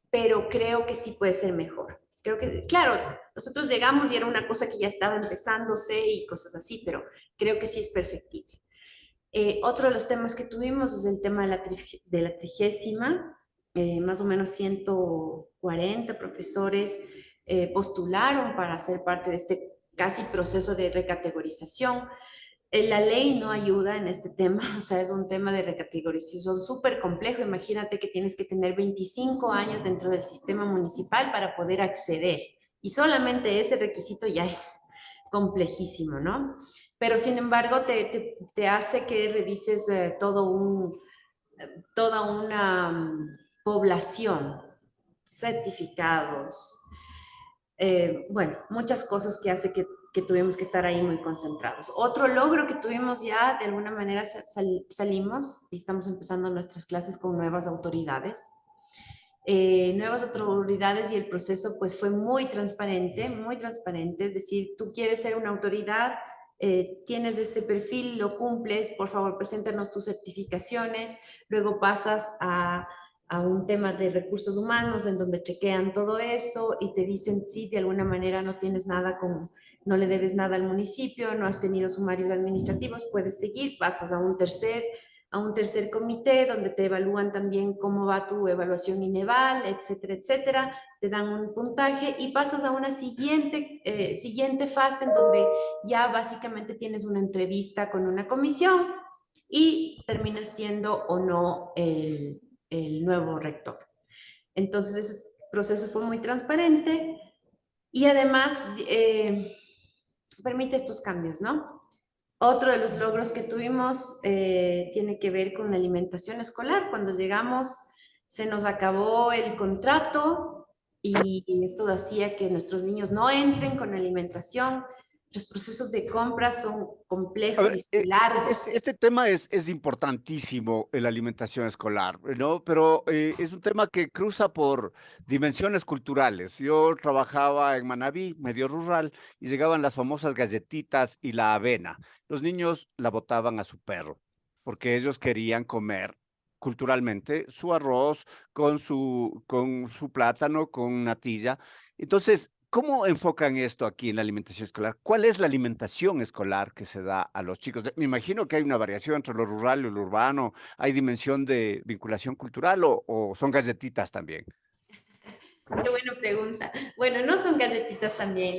pero creo que sí puede ser mejor. Creo que, claro, nosotros llegamos y era una cosa que ya estaba empezándose y cosas así, pero creo que sí es perfectible. Otro de los temas que tuvimos es el tema de de la trigésima, más o menos 140 profesores postularon para ser parte de este casi proceso de recategorización. La ley no ayuda en este tema, o sea, es un tema de recategorización súper complejo. Imagínate que tienes que tener 25 años dentro del sistema municipal para poder acceder y solamente ese requisito ya es complejísimo, ¿no? Pero sin embargo te hace que revises toda una población, certificados, bueno, muchas cosas que hace que tuvimos que estar ahí muy concentrados. Otro logro que tuvimos ya, de alguna manera salimos y estamos empezando nuestras clases con nuevas autoridades y el proceso pues fue muy transparente, es decir, tú quieres ser una autoridad, tienes este perfil, lo cumples, por favor, preséntanos tus certificaciones, luego pasas a un tema de recursos humanos en donde chequean todo eso y te dicen si de alguna manera no tienes nada no le debes nada al municipio, no has tenido sumarios administrativos, puedes seguir, pasas a un tercer comité donde te evalúan también cómo va tu evaluación Ineval, etcétera, etcétera, te dan un puntaje y pasas a una siguiente fase en donde ya básicamente tienes una entrevista con una comisión y terminas siendo o no el nuevo rector. Entonces, ese proceso fue muy transparente y además permite estos cambios, ¿no? Otro de los logros que tuvimos tiene que ver con la alimentación escolar. Cuando llegamos se nos acabó el contrato y esto hacía que nuestros niños no entren con alimentación. Los procesos de compra son
A
complejos y
ver,
son largos.
este tema es importantísimo, la alimentación escolar, ¿no? Pero es un tema que cruza por dimensiones culturales. Yo trabajaba en Manabí, medio rural, y llegaban las famosas galletitas y la avena. Los niños la botaban a su perro, porque ellos querían comer culturalmente su arroz con su plátano, con natilla. Entonces, ¿cómo enfocan esto aquí en la alimentación escolar? ¿Cuál es la alimentación escolar que se da a los chicos? Me imagino que hay una variación entre lo rural y lo urbano. ¿Hay dimensión de vinculación cultural o son galletitas también?
Qué buena pregunta. Bueno, no son galletitas también.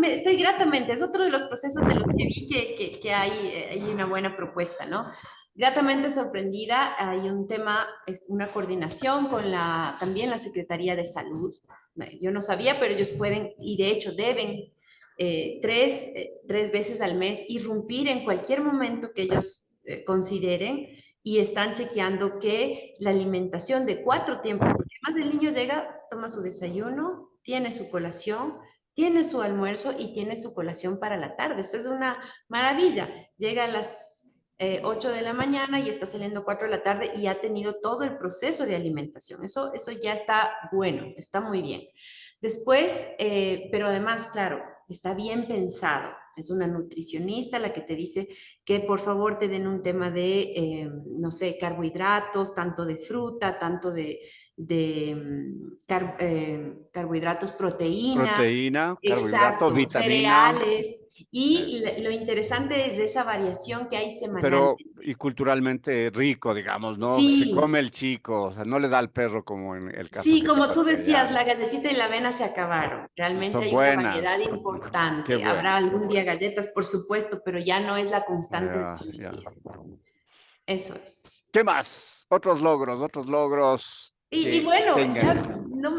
Estoy gratamente, es otro de los procesos de los que vi que hay una buena propuesta, ¿no? Gratamente sorprendida, hay un tema, es una coordinación con también la Secretaría de Salud. Yo no sabía, pero ellos pueden, y de hecho deben, tres veces al mes irrumpir en cualquier momento que ellos consideren y están chequeando que la alimentación de 4 tiempos, porque además el niño llega, toma su desayuno, tiene su colación, tiene su almuerzo y tiene su colación para la tarde. Eso es una maravilla. Llega a las 8 de la mañana y está saliendo 4 de la tarde y ha tenido todo el proceso de alimentación. Eso ya está bueno, está muy bien. Después, pero además, claro, está bien pensado. Es una nutricionista la que te dice que por favor te den un tema de, no sé, carbohidratos, tanto de fruta, tanto de carbohidratos, proteína.
Proteína, carbohidrato,
Exacto,
vitamina.
cereales. Y
Eso.
lo interesante es de esa variación que hay
Pero,
semanalmente.
y culturalmente rico, digamos, ¿no? Se
Sí,
come el chico, o sea, no le da al perro como en el caso
sí,
que te
como tú
pasó
decías,
allá.
la galletita y la avena se acabaron. Realmente
Son
hay una variedad
buenas. Qué
importante. Habrá
bueno, qué
algún día
bueno.
galletas, por supuesto, pero ya no es la constante de
Ya,
todos los
ya.
días. Eso es.
¿Qué más? Otros logros
Y
que
bueno, ya
tengan.
no,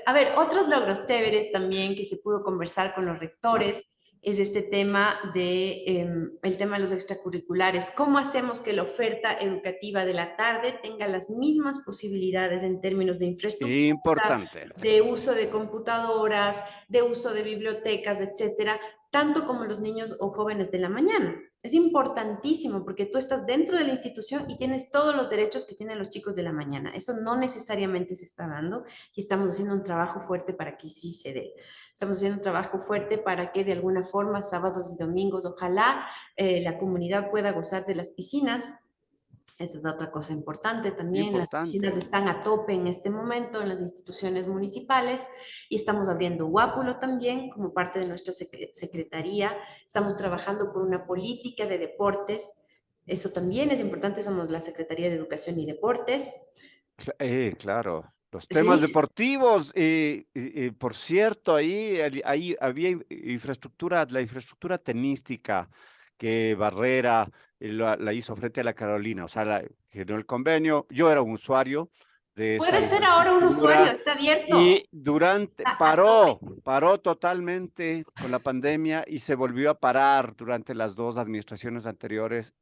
a ver, otros logros chéveres también que se pudo conversar con los rectores es este tema el tema de los extracurriculares. ¿Cómo hacemos que la oferta educativa de la tarde tenga las mismas posibilidades en términos de infraestructura,
Importante.
de uso de computadoras, de uso de bibliotecas, etcétera, tanto como los niños o jóvenes de la mañana? Es importantísimo porque tú estás dentro de la institución y tienes todos los derechos que tienen los chicos de la mañana. Eso no necesariamente se está dando y estamos haciendo un trabajo fuerte para que sí se dé. Estamos haciendo un trabajo fuerte para que de alguna forma sábados y domingos, ojalá la comunidad pueda gozar de las piscinas. Esa es otra cosa importante también. Las piscinas
Importante.
están a tope en este momento en las instituciones municipales y estamos abriendo Guápulo también como parte de nuestra secretaría. Estamos trabajando por una política de deportes. Eso también es importante. Somos la Secretaría de Educación y Deportes.
Claro. Los temas
Sí,
deportivos, por cierto, ahí había infraestructura, la infraestructura tenística que Barrera la hizo frente a la Carolina, o sea, generó el convenio. Yo era un usuario de esa
puede ser ahora un usuario,
infraestructura
está abierto.
y durante,
Está a tope.
paró totalmente con la pandemia y se volvió a parar durante las dos administraciones anteriores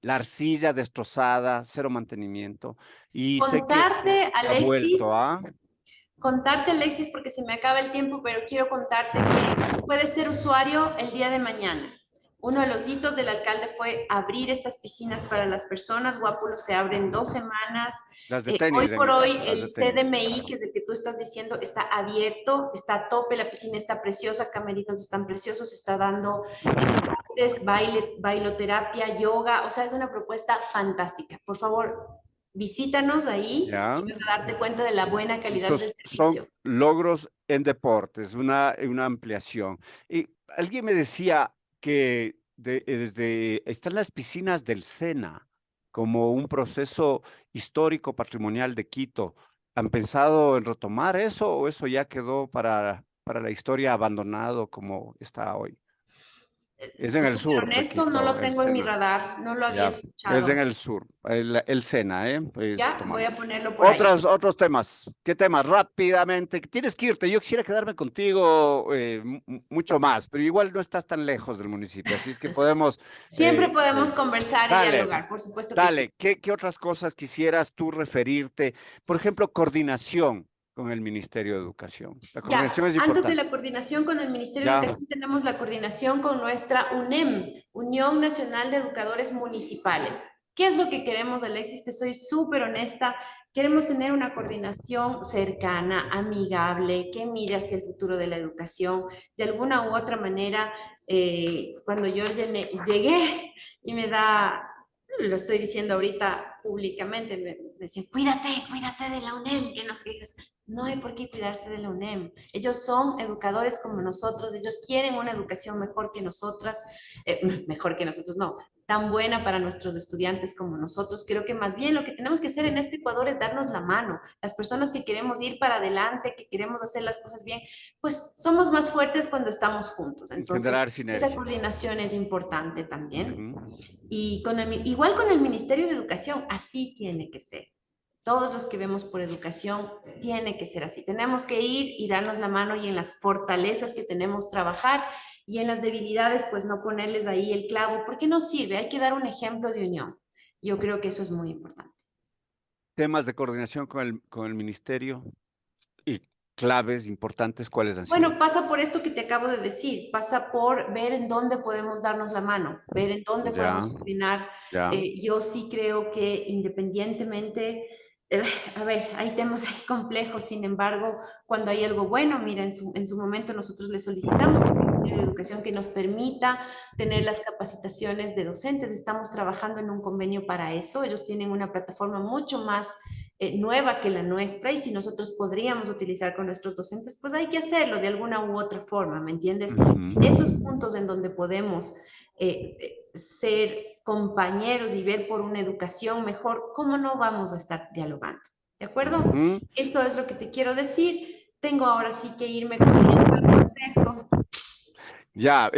la arcilla destrozada, cero mantenimiento. Y sé que
Contarte,
ha vuelto
Alexis,
a.
contarte, Alexis, porque se me acaba el tiempo, pero quiero contarte que puedes ser usuario el día de mañana. Uno de los hitos del alcalde fue abrir estas piscinas para las personas. Guápulo se abre en 2 semanas.
Las de
Hoy
tenis, en
por
mi
hoy,
caso, las de
el
tenis.
CDMI, que es el que tú estás diciendo, está abierto, está a tope, la piscina está preciosa, camerinos están preciosos, está dando baile, bailoterapia, yoga, o sea, es una propuesta fantástica. Por favor, visítanos ahí y
¿Ya?
vas a darte cuenta de la buena calidad del
Esos son
servicio.
logros en deportes, una ampliación. Y alguien me decía que están las piscinas del Sena como un proceso histórico patrimonial de Quito. ¿Han pensado en retomar eso o eso ya quedó para la historia abandonado como está hoy? Es en el
Súper
sur de
honesto, no
Quito,
lo
el
tengo en mi
Sena.
radar, no lo había
Ya, es en
escuchado.
el sur, el Sena, ¿eh? Pues
Ya, voy
tomando.
a ponerlo por ahí.
Otros temas. ¿Qué temas? Rápidamente. Tienes que irte. Yo quisiera quedarme contigo mucho más, pero igual no estás tan lejos del municipio, así es que podemos.
Siempre
eh,
podemos
eh,
conversar y
dale,
dialogar, por supuesto que sí.
dale. ¿Qué otras cosas quisieras tú referirte? Por ejemplo, coordinación con el Ministerio de Educación. La coordinación
Ya,
es
antes de
importante.
la coordinación con el Ministerio de
Ya,
Educación, tenemos la coordinación con nuestra UNEM, Unión Nacional de Educadores Municipales. ¿Qué es lo que queremos, Alexis? Te soy súper honesta. Queremos tener una coordinación cercana, amigable, que mire hacia el futuro de la educación. De alguna u otra manera, cuando yo llegué y me da, lo estoy diciendo ahorita públicamente, me decían, cuídate, cuídate de la UNEM, que no sé qué. No hay por qué cuidarse de la UNEM. Ellos son educadores como nosotros, ellos quieren una educación mejor que nosotras, mejor que nosotros, no, tan buena para nuestros estudiantes como nosotros. Creo que más bien lo que tenemos que hacer en este Ecuador es darnos la mano. Las personas que queremos ir para adelante, que queremos hacer las cosas bien, pues somos más fuertes cuando estamos juntos. Entonces,
Generar
esa
sinergias.
coordinación es importante también.
Ujú.
Y igual con el Ministerio de Educación, así tiene que ser. Todos los que vemos por educación, tiene que ser así. Tenemos que ir y darnos la mano y en las fortalezas que tenemos trabajar y en las debilidades, pues no ponerles ahí el clavo, porque no sirve. Hay que dar un ejemplo de unión. Yo creo que eso es muy importante.
Temas de coordinación con el ministerio y claves importantes, ¿cuáles han sido?
Bueno, pasa por esto que te acabo de decir, pasa por ver en dónde podemos darnos la mano, ver en dónde
Ya,
podemos coordinar.
ya.
Yo sí creo que independientemente, a ver, hay temas ahí complejos, sin embargo, cuando hay algo bueno, mira, en su momento nosotros le solicitamos al Ministerio de Educación que nos permita tener las capacitaciones de docentes. Estamos trabajando en un convenio para eso. Ellos tienen una plataforma mucho más nueva que la nuestra y si nosotros podríamos utilizar con nuestros docentes, pues hay que hacerlo de alguna u otra forma, ¿me entiendes?
Ujú.
Esos puntos en donde podemos ser compañeros y ver por una educación mejor, ¿cómo no vamos a estar dialogando? ¿De acuerdo?
Ujú.
Eso es lo que te quiero decir. Tengo ahora sí que irme con el consejo.
Ya,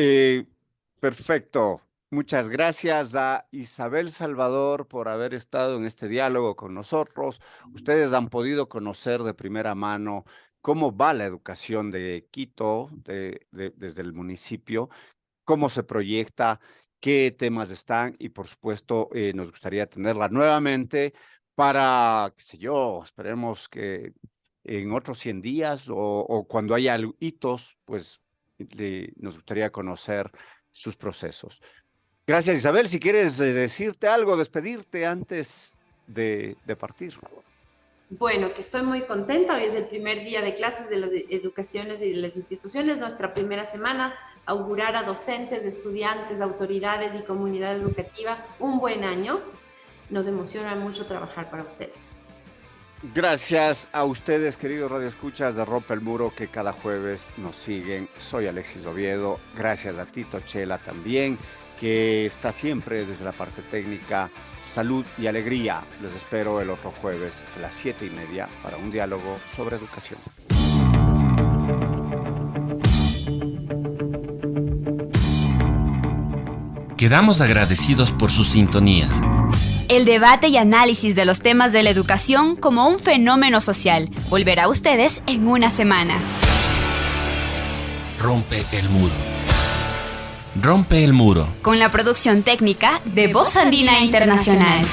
perfecto. Muchas gracias a Isabel Salvador por haber estado en este diálogo con nosotros. Ustedes han podido conocer de primera mano cómo va la educación de Quito desde el municipio, cómo se proyecta, qué temas están y por supuesto nos gustaría tenerla nuevamente para, qué sé yo, esperemos que en otros 100 días o cuando haya hitos, pues nos gustaría conocer sus procesos. Gracias, Isabel. Si quieres decirte algo, despedirte antes de partir.
Bueno, que estoy muy contenta. Hoy es el primer día de clases de las educaciones y de las instituciones, nuestra primera semana. Augurar a docentes, estudiantes, autoridades y comunidad educativa un buen año. Nos emociona mucho trabajar para ustedes.
Gracias a ustedes, queridos radioescuchas de Rompe el Muro, que cada jueves nos siguen. Soy Alexis Oviedo. Gracias a Tito Chela también, que está siempre desde la parte técnica. Salud y alegría. Les espero el otro jueves a las 7:30 para un diálogo sobre educación.
Quedamos agradecidos por su sintonía.
El debate y análisis de los temas de la educación como un fenómeno social volverá a ustedes en una semana.
Rompe el muro. Rompe el muro.
Con la producción técnica de Voz Andina Internacional.